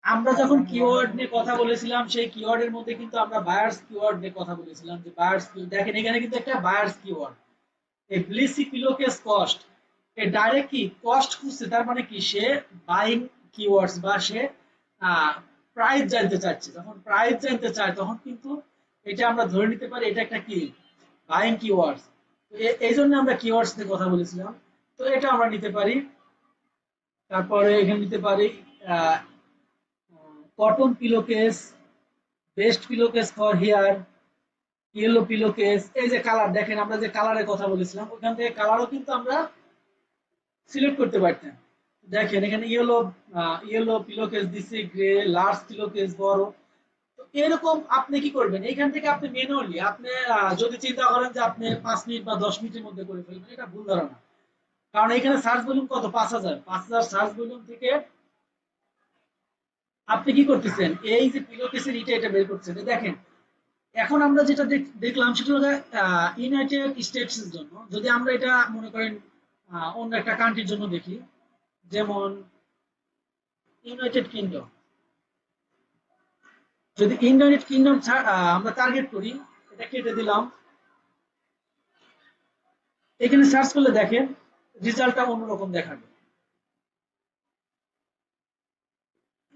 আমরা যখন কিওয়ার্ড নিয়ে কথা বলেছিলাম সেই কিওয়ার্ডের মধ্যে কিন্তু আমরা বায়ার্স কিওয়ার্ড নিয়ে কথা বলেছিলাম যে বায়ার্স, দেখেন এখানে কিন্তু একটা বায়ার্স কিওয়ার্ড, এই ব্লিসি পিলোকেস কস্ট, এ ডাইরেক্ট কি কস্ট খুঁজছে, তার মানে কি সে বাইং কিওয়ার্ডস বা সে প্রাইস জানতে চাচ্ছে, যখন প্রাইস জানতে চায় তখন কিন্তু এটা আমরা ধরে নিতে পারি এটা একটা কি বাইং কিওয়ার্ডস। এই জন্য আমরা কিওয়ার্ডস নিয়ে কথা বলেছিলাম, তো এটা আমরা নিতে পারি। তারপরে এখানে নিতে পারি cotton pillowcase, best pillowcase for hair, yellow pillowcase, এই যে কালার দেখেন আমরা যে কালারের কথা বলেছিলাম ওখান থেকে কালারও কিন্তু আমরা সিলেক্ট করতে পারতেন। দেখেন এখানে ইয়েলো, ইয়েলো পিলোকেস দিছি, গ্রে, লার্জ পিলোকেস বড়। তো এরকম আপনি কি করবেন, এইখান থেকে আপনি ম্যানুয়ালি আপনি যদি চিন্তা করেন যে আপনি 5 মিনিট বা 10 মিনিটের মধ্যে করে ফেলবেন, এটা ভুল ধারণা। কারণ এখানে সার্চ ভলিউম কত, 5,000, 5,000 সার্চ ভলিউম থেকে আপনি কি করতেছেন, এই যে পিলোকেসের এটা বের করছেন। দেখেন এখন আমরা যেটা দেখলাম সেটা হলো ইউনাইটেড স্টেটস এর জন্য। যদি আমরা এটা মনে করেন অন্য একটা কান্ট্রির জন্য দেখি, যেমন ইউনাইটেড কিংডম, যদি ইউনাইটেড কিংডম আমরা টার্গেট করি, এটা কেটে দিলাম, এখানে সার্চ করলে দেখেন রেজাল্টটা অন্যরকম দেখাবে।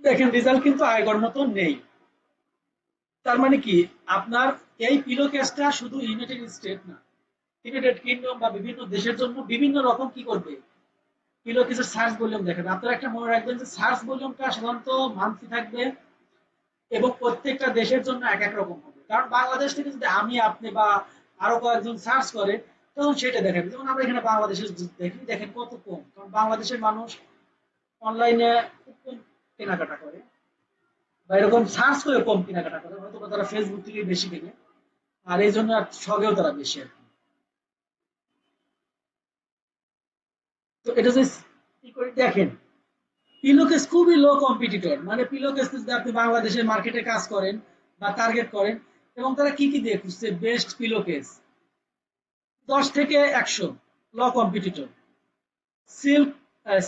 দেখেন রেজাল্ট কিন্তু আগের মতো নেই। তার মানে কি আপনার এই পিলো কেসটা শুধু ইউনাইটেড স্টেট না, ইউনাইটেড কিংডম বা বিভিন্ন দেশের জন্য বিভিন্ন রকম কি করবে, পিলো কেসের সার্চ ভলিউম দেখাবে। আপনারা একটা মনে রাখবেন যে সার্চ ভলিউমটা সাধারণত মান্থলি থাকবে এবং প্রত্যেকটা দেশের জন্য এক এক রকম হবে। কারণ বাংলাদেশ থেকে যদি আমি আপনি বা আরো কয়েকজন সার্চ করে তখন সেটা দেখাবে। যেমন আমরা এখানে বাংলাদেশের দেখি, দেখেন কত কম, কারণ বাংলাদেশের মানুষ অনলাইনে খুব কম কেনাকাটা করে বা এরকম সার্চ করে কম কেনাকাটা করে, হয়তো তারা ফেসবুক থেকে বেশি কেনে, আর এই জন্য আর শখেও তারা বেশি আর কি। তো এটা যে কি করে দেখেন, পিলোকেস খুবই লো কম্পিটিটর, মানে পিলোকেস যদি আপনি বাংলাদেশের মার্কেটে কাজ করেন বা টার্গেট করেন, এবং তারা কি কি দিয়ে খুঁজছে, বেস্ট পিলোকেস 10 থেকে 100, লো কম্পিটিটর। সিল্ক,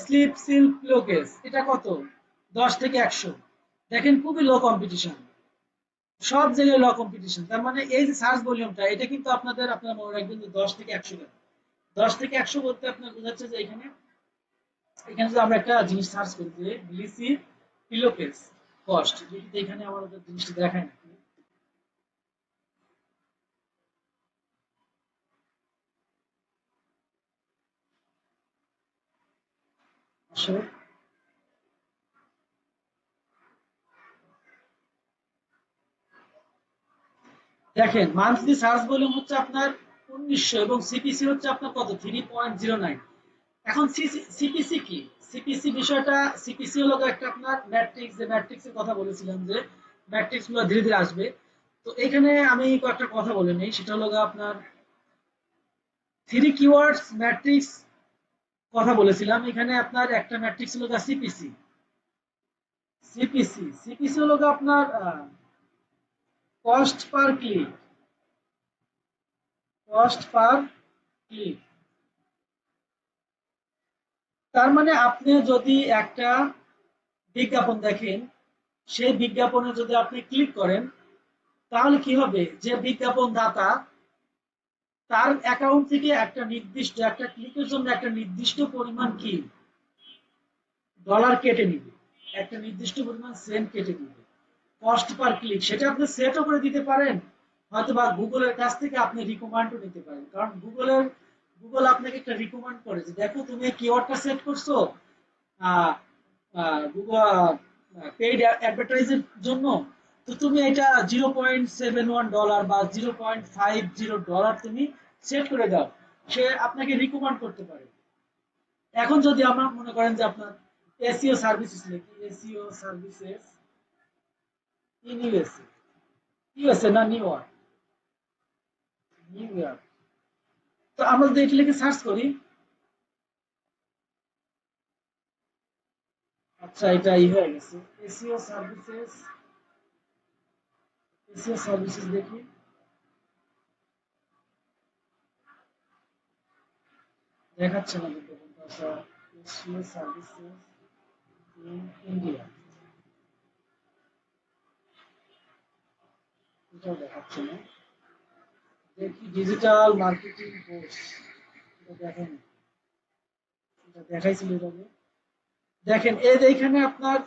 স্লিপ সিল্ক পিলোকেস এটা কত, 10 থেকে 100, দেখেন খুবই লো কম্পিটিশন, সব জায়গায় লো কম্পিটিশন। তার মানে এই যে সার্চ ভলিউমটা এটা কিন্তু আপনারা মনে রাখবেন যে 10 থেকে 100 টাকা, 10 থেকে 100 বলতে আপনার বোঝাচ্ছে যে এখানে, এখানে যদি আমরা একটা জিনিস সার্চ করি যে বিলিসি পিলোকেস কস্ট, যদি এখানে আমাদের জিনিসটা দেখায় নাকি আসলে, দেখেন মান্থলি সার্চ ভলিউম হচ্ছে আপনার 1900 এবং সিপিসি হচ্ছে আপনার কত 3.09। এখন সিপিসি কি, সিপিসি বিষয়টা, সিপিসি হলো একটা আপনার ম্যাট্রিক্স, যে ম্যাট্রিক্সের কথা বলেছিলাম যে ম্যাট্রিক্স গুলো ধীরে ধীরে আসবে। তো এখানে আমি কয়েকটা কথা বলে নিই, সেটা হলো আপনার থ্রি কিওয়ার্ডস ম্যাট্রিক্স কথা বলেছিলাম। এখানে আপনার একটা ম্যাট্রিক্স হলো সিপিসি, সিপিসি হলো আপনার cost per click, cost per click. তার মানে আপনি যদি একটা বিজ্ঞাপন দেখেন, সেই বিজ্ঞাপনে যদি আপনি ক্লিক করেন তাহলে কি হবে, যে বিজ্ঞাপন দাতা তার অ্যাকাউন্ট থেকে একটা নির্দিষ্ট, একটা ক্লিকের জন্য একটা নির্দিষ্ট পরিমাণ কি ডলার কেটে নিবে, একটা নির্দিষ্ট পরিমাণ সেন্ট কেটে নিবে কস্ট পার ক্লিক। সেটা আপনি সেটও করে দিতে পারেন, হয়তো বা গুগলের কাছ থেকে আপনি রিকমান্ডও নিতে পারেন। কারণ গুগল আপনাকে একটা রিকমান্ড করে যে দেখো তুমি এই কিওয়ার্ডটা সেট করছো গুগল পেইড অ্যাডভার্টাইজের জন্য, তো তুমি এটা $0.71 বা $0.50 তুমি সেট করে দাও, সে আপনাকে রিকমান্ড করতে পারে। এখন যদি আমরা মনে করেন যে আপনার এসইও সার্ভিসেস লিখি, SEO services in USA, USA না নিউ ইয়র্ক, নিউ ইয়র্ক। তো আমরা যদি এটা লিখে সার্চ করি, আচ্ছা এটা হয়ে গেছে, এসইও সার্ভিসেস, এসইও সার্ভিসেস দেখি, দেখাচ্ছে না বিজ্ঞাপনটা। আচ্ছা, এশিয়া সার্ভিসেস ইন ইন্ডিয়া, এটাও দেখাচ্ছে না। দেখি ডিজিটাল মার্কেটিং কোর্স, এটা দেখেন, এটা দেখাইছিল এর আগে। দেখেন এই যে এইখানে আপনার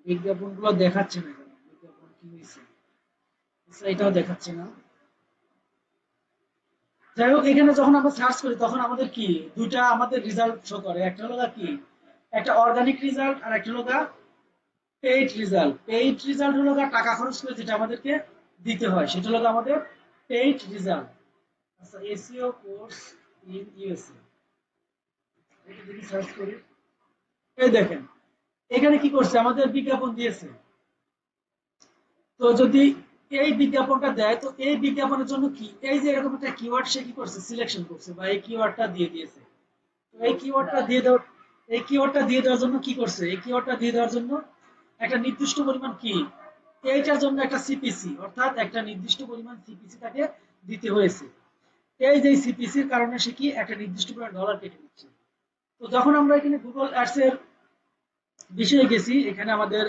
বিজ্ঞাপনগুলো দেখাচ্ছে না কেন, বিজ্ঞাপন কি হয়েছে? আচ্ছা, এটাও দেখাচ্ছে না। যাই হোক, এখানে যখন আমরা সার্চ করি তখন আমাদের কি দুইটা আমাদের রেজাল্ট শো করে, একটা হলো কি একটা অর্গানিক রেজাল্ট আর একটা হলো পেইড রেজাল্ট। পেইড রেজাল্ট হলো টাকা খরচ করে যেটা আমাদেরকে দিতে হয়, সেটা হলো আমাদের পেইড রেজাল্ট। আচ্ছা, এসইও কোর্স ইন ইউএসএ, এটা যদি সার্চ করি, এই দেখেন এখানে কি করছে, আমাদের বিজ্ঞাপন দিয়েছে। তো যদি এই বিজ্ঞাপনটা দেয়, তো এই বিজ্ঞাপনের জন্য কি এই যে এরকম একটা কিওয়ার্ড সে কি করছে, সিলেকশন করছে বা এই কিওয়ার্ডটা দিয়ে দিয়েছে। তো এই কিওয়ার্ডটা দিয়ে দেওয়ার জন্য কি করছে, এই কিওয়ার্ডটা দিয়ে দেওয়ার জন্য একটা নির্দিষ্ট পরিমাণ কি এইটার জন্য একটা সিপিসি, অর্থাৎ একটা নির্দিষ্ট পরিমাণ সিপিসি তাকে দিতে হয়েছে। এই যে সিপিসির কারণে সে কি একটা নির্দিষ্ট পরিমাণ ডলার কেটে নিচ্ছে। তো যখন আমরা এখানে গুগল অ্যাডস এর বিষয়ে গেছি, এখানে আমাদের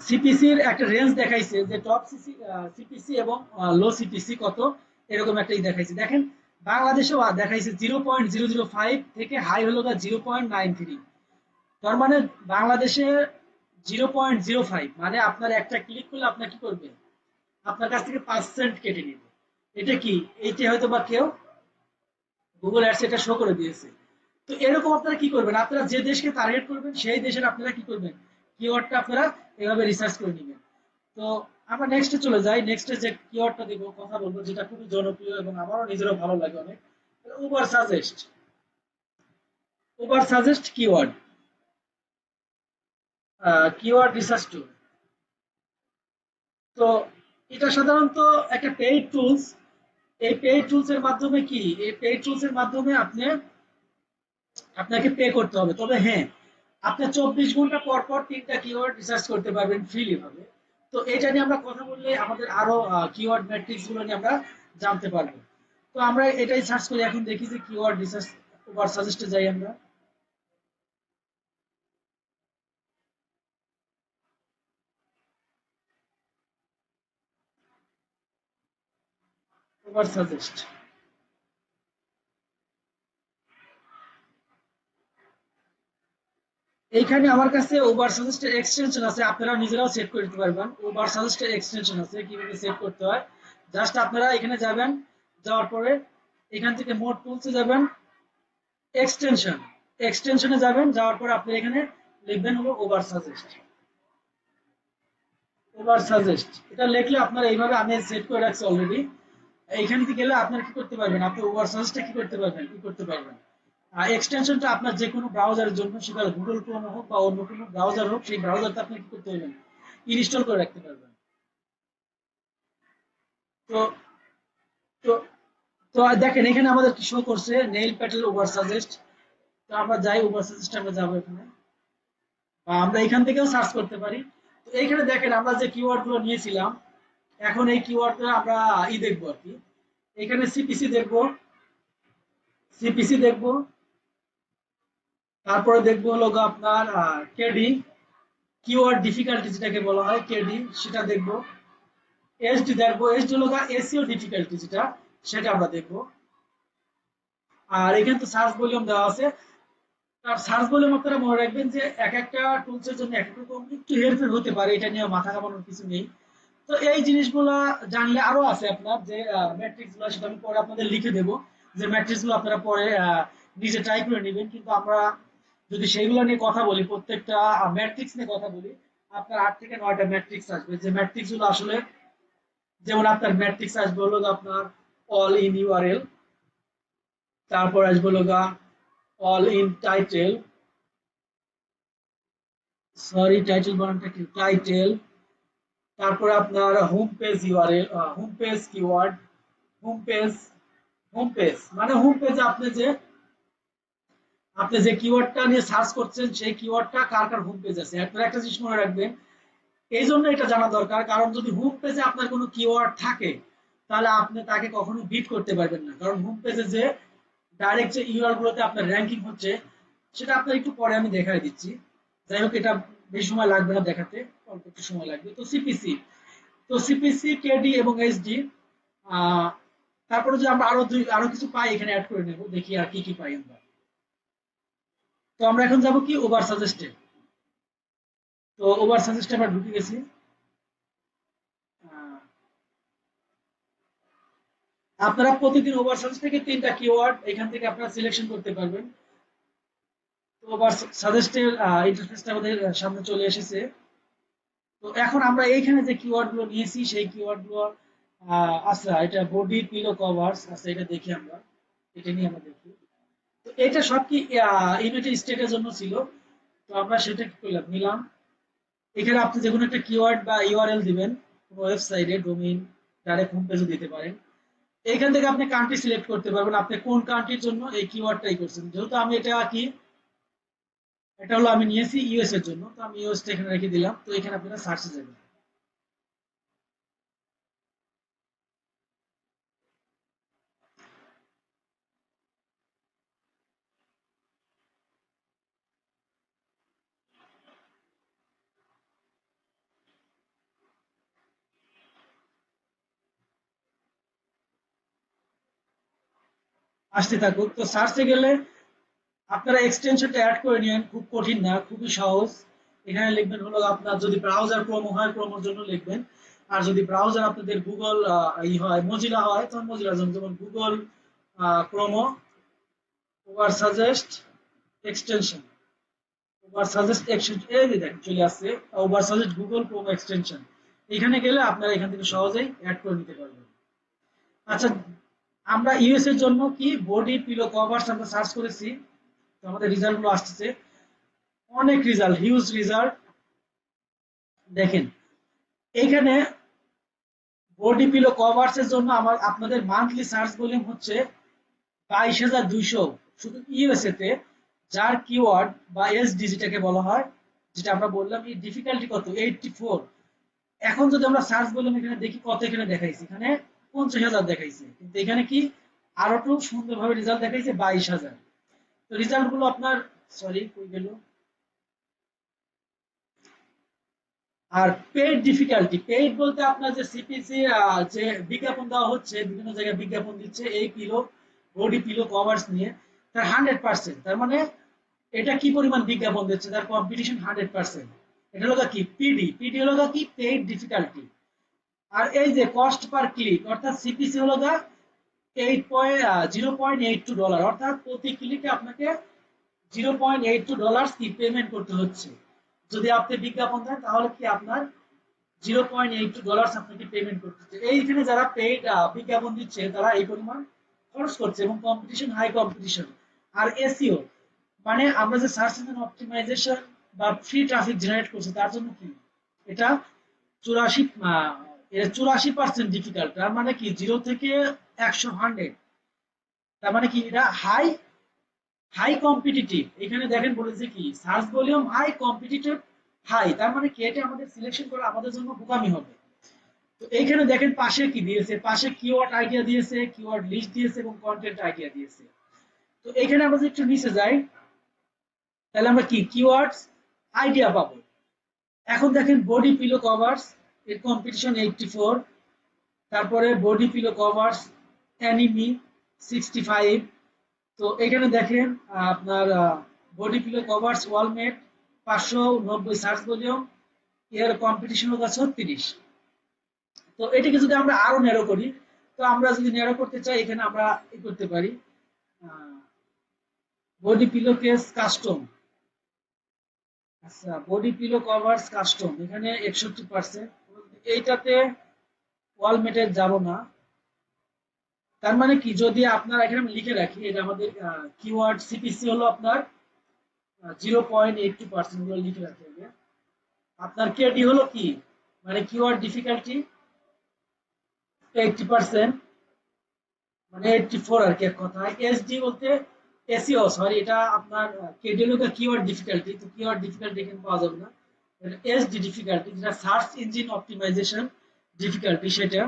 সিপিসির একটা রেঞ্জ দেখাইছে যে টপ সিপিসি এবং লো সিপিসি কত, এরকম একটাই দেখাইছে। দেখেন বাংলাদেশেও দেখাইছে 0.005 থেকে হাই হলো 0.93। তার মানে বাংলাদেশে 0.05 মানে আপনার একটা ক্লিক করলে আপনার কি করবে, আপনার কাছ থেকে 5 সেন্ট কেটে নেবে। এটা কি, এইটা হয়তো বা কেউ গুগল অ্যাডস এটা শো করে দিয়েছে। তো এরকম আপনারা কি করবেন, আপনারা যে দেশকে টার্গেট করবেন সেই দেশের আপনারা কি করবেন, কিওয়ার্ডটা আপনারা এভাবে রিসার্চ করে নেবেন। তো আমরা নেক্সটে চলে যাই। নেক্সটে যে কিওয়ার্ডটা দিব, কথা বলবো, যেটা খুবই জনপ্রিয় এবং আমারও নিজেরও ভালো লাগে অনেক, Uber suggest. Uber suggest keyword, keyword research টুল। তো এটা সাধারণত একটা পেইড টুলস। এই পেইড টুলস এর মাধ্যমে কি, এই পেইড টুলস এর মাধ্যমে আপনাকে পে করতে হবে। তবে হ্যাঁ, আপনি 24 ঘন্টা পর পর 3টা কিওয়ার্ড রিসার্চ করতে পারবেন ফ্রিলি ভাবে। তো এটা নিয়ে আমরা কথা বললে আমাদের আরো কিওয়ার্ড ম্যাট্রিক্স গুলো নিয়ে আমরা জানতে পারবো। তো আমরা এটাই সার্চ করি, এখন দেখি যে কিওয়ার্ড রিসার্চ ওভার সাজেস্টে যাই আমরা। ওভার সাজেস্ট, এইখানে আমার কাছে ওভার সাজেস্টের এক্সটেনশন আছে, আপনারা নিজেরাও সেট করে দিতে পারবেন। ওভার সাজেস্টের এক্সটেনশন আছে, কিভাবে সেট করতে হয়। জাস্ট আপনারা এখানে যাবেন, যাওয়ার পরে এখান থেকে মোড টুলসে যাবেন, এক্সটেনশন, এক্সটেনশনে যাবেন, যাওয়ার পরে আপনি এখানে লিখবেন হলো ওভার সাজেস্ট। ওভার সাজেস্ট এটা লিখলে আপনারা এইভাবে, আমি সেট করে রাখছি অলরেডি। এইখান থেকে গেলে আপনারা কি করতে পারবেন, আপনি ওভার সাজেস্টটা কি করতে পারবেন, কি করতে পারবেন। আর এক্সটেনশনটা আপনার যে কোনো ব্রাউজারের জন্য, সেটা গুগল ক্রোম হোক বা অন্য কোনো ব্রাউজার হোক, সেই ব্রাউজারটা আপনি কি করতে পারবেন, ইনস্টল করে রাখতে পারবেন। তো তো তো দেখেন এখানে আমাদের কি শো করছে, নেইল প্যাটেল ওভার সাজেস্ট। তো আমরা যাই ওভার সাজেস্ট, আমরা যাবো এখানে, বা আমরা এখান থেকেও সার্চ করতে পারি। তো এইখানে দেখেন আমরা যে কিওয়ার্ড গুলো নিয়েছিলাম, এখন এই কিওয়ার্ডটা আমরা দেখবো আর কি। এখানে সিপিসি দেখবো, সিপিসি দেখবো, তারপরে দেখবো হলো আপনার কেডি, কিওয়ার্ড ডিফিকাল্টি যেটাকে বলা হয় কেডি, সেটা দেখবো। এসডি দেখবো, এসডি হলো এসইও ডিফিকাল্টি যেটা, সেটা আমরা দেখবো। আর এখানে তো সার্চ ভলিউম দেওয়া আছে। আর সার্চ ভলিউম আপনারা মনে রাখবেন যে এক একটা টুলসের জন্য এক এক রকম একটু হেরফের হতে পারে, এটা নিয়ে মাথা ঘামানোর কিছু নেই। তো এই জিনিসগুলা জানলে আরো আছে আপনার যে ম্যাট্রিক্স গুলো, সেটা আমি পরে আপনাদের লিখে দেবো, যে ম্যাট্রিক্স গুলো আপনারা পরে নিজে ট্রাই করে নেবেন। কিন্তু আমরা যদি সেইগুলো নিয়ে কথা বলি, প্রত্যেকটা ম্যাট্রিক্স নিয়ে কথা বলি, আপনার 8 থেকে 9টা ম্যাট্রিক্স আসবে, যে ম্যাট্রিক্স গুলো আসলে, যেমন আপনার ম্যাট্রিক্স আসবে হলো আপনার অল ইন ইউআরএল, তারপর আসবে হলো all in title, sorry title বানানটা কি, টাইটেল। তারপরে আপনার home page URL, home page keyword, home page, home page মানে হোম পেজে আপনি যে কিওয়ার্ডটা নিয়ে সার্চ করছেন সেই কিওয়ার্ডটা কার কার হোম পেজ আছে। আপনারা একটা জিনিস মনে রাখবেন, এই জন্য এটা জানা দরকার, কারণ যদি হোম পেজে আপনার কোনো কিওয়ার্ড থাকে তাহলে আপনি তাকে কখনো বিট করতে পারবেন না, কারণ হোম পেজে যে ডাইরেক্ট যে ইউআরএল গুলোতে আপনার র্যাঙ্কিং হচ্ছে সেটা আপনার একটু পরে আমি দেখাই দিচ্ছি। যাই হোক, এটা বেশি সময় লাগবে না দেখাতে, অল্প একটু সময় লাগবে। তো সিপিসি, কেডি এবং এইচডি, তারপরে যে আমরা আরো কিছু পাই এখানে অ্যাড করে নেব, দেখি আর কি কি পাই আমরা। তো আমরা এখন যাব কি ওভার সাজেস্টেড। তো ওভার সাজেস্টে আমরা ঢুকে গেছি। আহ, আপনারা প্রতিদিন ওভার সাজেস্ট থেকে 3টা কিওয়ার্ড এখান থেকে আপনারা সিলেকশন করতে পারবেন। তো ওভার সাজেস্টের ইন্টারফেসটা আমাদের সামনে চলে এসেছে। তো এখন আমরা এইখানে যে কিওয়ার্ড গুলো নিয়েছি সেই কিওয়ার্ড গুলো, আচ্ছা এটা বডি পিলো কভারস, আচ্ছা এটা দেখি আমরা, এটা নিয়ে আমরা দেখি। তো এটা সব কি ইউনাইটেড স্টেটের জন্য ছিল। তো আমরা সেটা কি করলাম, নিলাম। এখানে আপনি যে কোনো একটা কিওয়ার্ড বা ইউআরএল দিবেন, কোনো ওয়েবসাইটে ডোমেইন, ডাইরেক্ট হোম পেজে দিতে পারেন। এইখান থেকে আপনি কান্ট্রি সিলেক্ট করতে পারবেন, আপনি কোন কান্ট্রির জন্য এই কিওয়ার্ডটাই করছেন। যেহেতু আমি এটা কি, এটা হলো আমি নিয়েছি ইউএস এর জন্য, তো আমি ইউএসটা এখানে রেখে দিলাম। তো এখানে আপনারা সার্চে যাবেন। আসতে থাকুক। তো সার্চে গেলে আপনারা এক্সটেনশনটা অ্যাড করে নিন, খুব কঠিন না, খুবই সহজ। এখানে লিখবেন হলো আপনার যদি ব্রাউজার ক্রোম হয় ক্রোমের জন্য লিখবেন, আর যদি ব্রাউজার আপনাদের গুগল ই হয় মজিলা হয় তখন মজিলার জন্য, যেমন গুগল ক্রোমো Ubersuggest extension, Ubersuggest extension, এই যে দেখেন চলে আসছে ওভার সাজেস্ট গুগল ক্রোমো এক্সটেনশন। এখানে গেলে আপনারা এখান থেকে সহজেই অ্যাড করে নিতে পারবেন। আচ্ছা, আমরা ইউএস এর জন্য কি বডি পিলো কভারস আমরা সার্চ করেছি, তো আমাদের রেজাল্ট গুলো আসছে, অনেক রেজাল্ট, হিউজ রেজাল্ট। দেখেন এখানে বডি পিলো কভারস এর জন্য আমার আপনাদের মান্থলি সার্চ ভলিউম হচ্ছে 22,200 শুধু ইউএসএ তে, যার কিওয়ার্ড বা এসডি যেটাকে বলা হয়, যেটা আমরা বললাম এই ডিফিকাল্টি কত 84। এখন যদি আমরা সার্চ ভলিউম এখানে দেখি কত, এখানে দেখাইছে এখানে 50,000 দেখাইছে, কিন্তু এখানে কি আরো একটু সুন্দরভাবে রেজাল্ট দেখাইছে 22,000। তো রেজাল্ট গুলো আপনার, সরি কই গেল, আর পেইড ডিফিকাল্টি, পেইড বলতে আপনার যে সিপিসি যে বিজ্ঞাপন দেওয়া হচ্ছে, বিভিন্ন জায়গায় বিজ্ঞাপন দিচ্ছে এই পিলো বডি পিলো কভার্স নিয়ে, তার 100%, তার মানে এটা কি পরিমাণ বিজ্ঞাপন দিচ্ছে, তার কম্পিটিশন 100%। এটা হলো কি পিডি, পিডি হলো কি পেইড ডিফিকাল্টি। আর এই যে কস্ট পার ক্লিক, অর্থাৎ সিপিসি হলো গা 0.82 ডলার, অর্থাৎ প্রতি ক্লিকে আপনাকে $0.82 কি পেমেন্ট করতে হচ্ছে। যদি আপনি বিজ্ঞাপন দেন তাহলে কি আপনার $0.82 আপনাকে পেমেন্ট করতে হচ্ছে। এইখানে যারা পেইড বিজ্ঞাপন দিচ্ছে তারা এই পরিমাণ খরচ করছে, এবং কম্পিটিশন হাই কম্পিটিশন। আর এসইও মানে আমরা যে সার্চ ইঞ্জিন অপটিমাইজেশন বা ফ্রি ট্রাফিক জেনারেট করছি তার জন্য কি এটা 84% ডিফিকাল্ট। তার মানে কি 0 থেকে 100 তার মানে কি এটা হাই হাই কম্পিটিটিভ। এখানে দেখেন বলেছে কি search volume high, competitive high, তার মানে কি এটা আমাদের সিলেকশন করা আমাদের জন্য বোকামি হবে। তো এইখানে দেখেন পাশে কি দিয়েছে, পাশে কিওয়ার্ড আইডিয়া দিয়েছে, কিওয়ার্ড লিস্ট দিয়েছে এবং কন্টেন্ট আইডিয়া দিয়েছে। তো এইখানে আমরা যদি একটু নিচে যাই তাহলে আমরা কি কিওয়ার্ডস আইডিয়া পাবো। এখন দেখেন বডি পিলো কভার্স এর কম্পিটিশন 84, তারপরে বডি পিলো কভার্স অ্যানিমি 65। তো এখানে দেখেন আপনার body pillow covers wall mat 590 search volume, এর কম্পিটিশন হচ্ছে 36। তো এটাকে যদি আমরা আরো ন্যারো করি, তো আমরা যদি ন্যারো করতে চাই এখানে আমরা ই করতে পারি বডি পিলো কেস কাস্টম। আচ্ছা, বডি পিলো কভার্স কাস্টম এখানে 61%, এইটাতে ওয়ালমেটে যাব না। তার মানে কি যদি আপনার এখানে আমি লিখে রাখি, এটা আমাদের কিওয়ার্ড সিপিসি হলো আপনার 0.82% গুলো লিখে রাখতে হবে। আপনার কেডি হলো কি মানে কিওয়ার্ড ডিফিকাল্টি 80%, মানে 84 আর কি এক কথায়। এসডি বলতে এসইও, সরি এটা আপনার কেডি হলো কিওয়ার্ড ডিফিকাল্টি, তো কিওয়ার্ড ডিফিকাল্টি এখানে পাওয়া যাবে না। এসডি ডিফিকাল্টি, যেটা সার্চ ইঞ্জিন অপটিমাইজেশন ডিফিকাল্টি সেটা।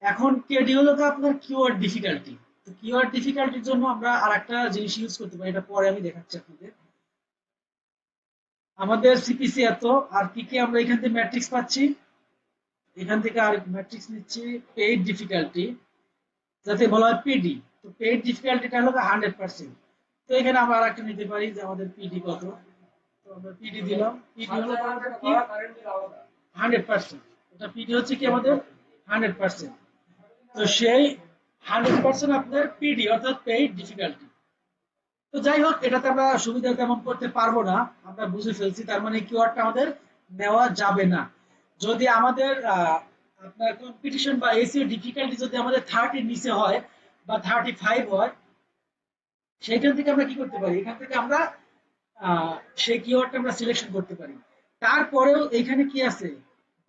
এখন কেডি হলো তো আপনার কিওয়ার্ড ডিফিকাল্টি। তো কিওয়ার্ড ডিফিকাল্টির জন্য আমরা আরেকটা জিনিস ইউজ করতে পারি, এটা পরে আমি দেখাচ্ছি আপনাদের। আমাদের সিপিসি এত, আর কি কি আমরা এখান থেকে ম্যাট্রিক্স পাচ্ছি, এখান থেকে আর ম্যাট্রিক্স নিচ্ছি পেইড ডিফিকাল্টি, যাতে বলা হয় পিডি। তো পেইড ডিফিকাল্টিটা হলো 100%। তো এখানে আমরা আরেকটা নিতে পারি যে আমাদের পিডি কত। তো আমরা পিডি দিলাম, পিডি হলো আমাদের কি 100%। এটা পিডি হচ্ছে কি আমাদের 100%। তো সেই 100% আপনার পিডি অর্থাৎ পেইড ডিফিকাল্টি। তো যাই হোক, এটাতে আমরা সুবিধা তেমন করতে পারবো না, আমরা বুঝে ফেলছি। তার মানে কিওয়ার্ডটা আমাদের নেওয়া যাবে না। যদি আমাদের আপনার কম্পিটিশন বা এসিও ডিফিকাল্টি যদি আমাদের 30 নিচে হয় বা 35 হয়, সেইখান থেকে আমরা কি করতে পারি, এখান থেকে আমরা সেই কিওয়ার্ডটা আমরা সিলেকশন করতে পারি। তারপরেও এখানে কি আছে,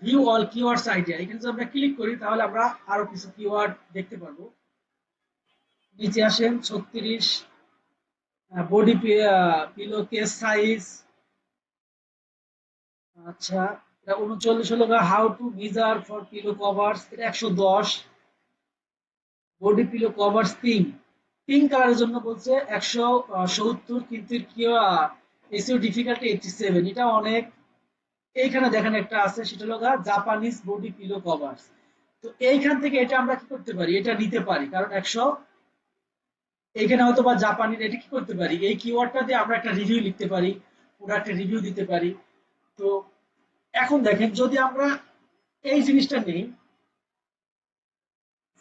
ভিউ অল কিওয়ার্ডস আইডিয়া, এখানে যদি আমরা ক্লিক করি তাহলে আমরা আরো কিছু কিওয়ার্ড দেখতে পারবো। নিচে আসেন 36, বডি পিলো কেস সাইজ, আচ্ছা এটা 39 হলো how to measure for pillow covers, এটা 110। বডি পিলো কভারস পিঙ্ক কালারের জন্য বলছে 170, কিন্তু কি এসিও ডিফিকাল্টি 87, এটা অনেক। এইখানে দেখেন একটা আছে, সেটা হলো জাপানিজ বডি পিলো কভারস। তো এইখান থেকে এটা আমরা কি করতে পারি, এটা নিতে পারি, কারণ 100 এইখানে হয়তো বা জাপানির, এটা কি করতে পারি, এই কিওয়ার্ডটা দিয়ে আমরা একটা রিভিউ লিখতে পারি, পুরো একটা রিভিউ দিতে পারি। তো এখন দেখেন, যদি আমরা এই জিনিসটা নেই,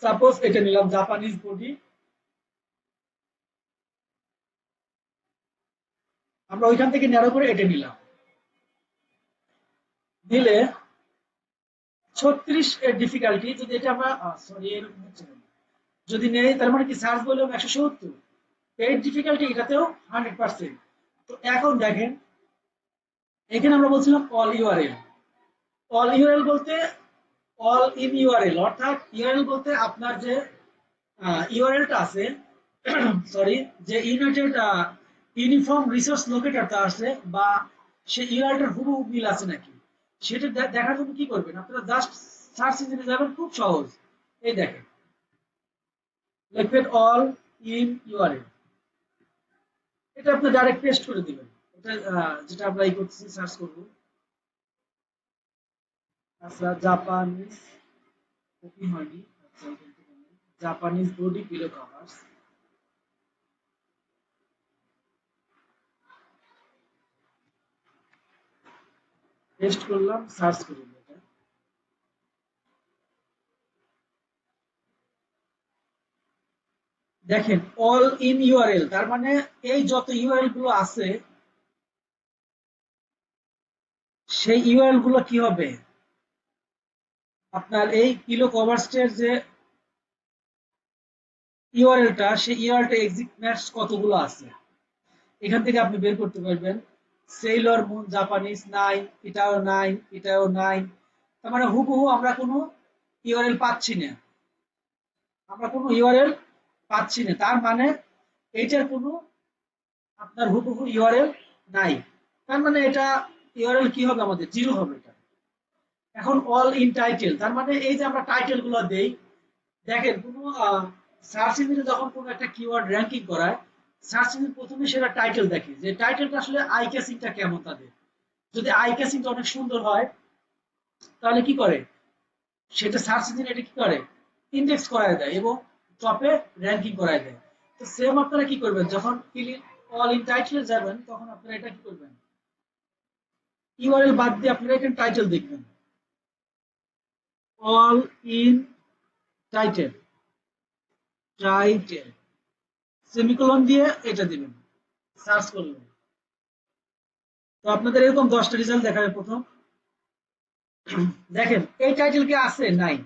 সাপোজ এটা নিলাম জাপানিজ বডি, আমরা ওইখান থেকে ন্যারো করে এটা নিলাম, নিলে 36 এর ডিফিকাল্টি, যদি এটা আমরা সরি এরকম হচ্ছে না। যদি নেই তার মানে কি সার্চ ভলিউম 170, পেইড ডিফিকাল্টি এটাতেও 100%। তো এখন দেখেন, এখানে আমরা বলছিলাম অল ইউআরএল। অল ইউআরএল বলতে অল ইন ইউআরএল, অর্থাৎ ইউআরএল বলতে আপনার যে ইউআরএলটা আছে, সরি, যে ইউনাইটেড ইউনিফর্ম রিসোর্স লোকেটরটা আছে, বা সেই ইউআরএলটার হুবহু মিল আছে নাকি, সেটা দেখার জন্য কি করবেন, আপনারা জাস্ট সার্চ ইঞ্জিনে যাবেন, খুব সহজ। এই দেখেন, লিখবেন অল ইন ইউআরএল, এটা আপনি ডাইরেক্ট পেস্ট করে দিবেন। এটা যেটা আমরা এই করতেছি, সার্চ করব। আচ্ছা জাপানিজ, কপি হয়নি, আচ্ছা Japanese body pillow covers, paste করলাম, সার্চ করলাম। এটা দেখেন অল ইন ইউআরএল, তার মানে এই যত ইউআরএল গুলো আছে, সেই ইউআরএল গুলো কি হবে, আপনার এই কিলো কভার্সের যে ইউআরএলটা, সেই ইউআরএলটা এক্সিট ম্যাচ কতগুলো আছে, এখান থেকে আপনি বের করতে পারবেন। সেলর মুন জাপানিজ 9, এটাও 9, এটাও 9। তার মানে হুবহু আমরা কোনো ইউআরএল পাচ্ছি না, আমরা কোনো ইউআরএল পাচ্ছি না, তার মানে এইটার কোনো আপনার হুবহু ইউআরএল নাই। তার মানে এটা ইউআরএল কি হবে, আমাদের জিরো হবে এটা। এখন অল ইন টাইটেল, তার মানে এই যে আমরা টাইটেল গুলো দেই, দেখেন কোনো সার্চ ইঞ্জিনে যখন কোনো একটা কিওয়ার্ড র্যাঙ্কিং করায়, সার্চ ইঞ্জিন প্রথমে সেটা টাইটেল দেখে, যে টাইটেলটা আসলে আই ক্যাচিংটা কেমন তাদের। যদি আই ক্যাচিংটা অনেক সুন্দর হয়, তাহলে কি করে, সেটা সার্চ ইঞ্জিন এটা কি করে, ইন্ডেক্স করায় দেয় এবং টপে র্যাঙ্কিং করায় দেয়। তো সেম আপনারা কি করবেন, যখন অল ইন টাইটেলে যাবেন, তখন আপনারা এটা কি করবেন, ইউআরএল বাদ দিয়ে আপনারা এখানে টাইটেল দেখবেন, all in title, title semicolon দিয়ে এটা দিবেন, সার্চ করবেন। তো আপনাদের এরকম 10টা রেজাল্ট দেখাবে প্রথম। দেখেন এই টাইটেল কি আছে, নাই।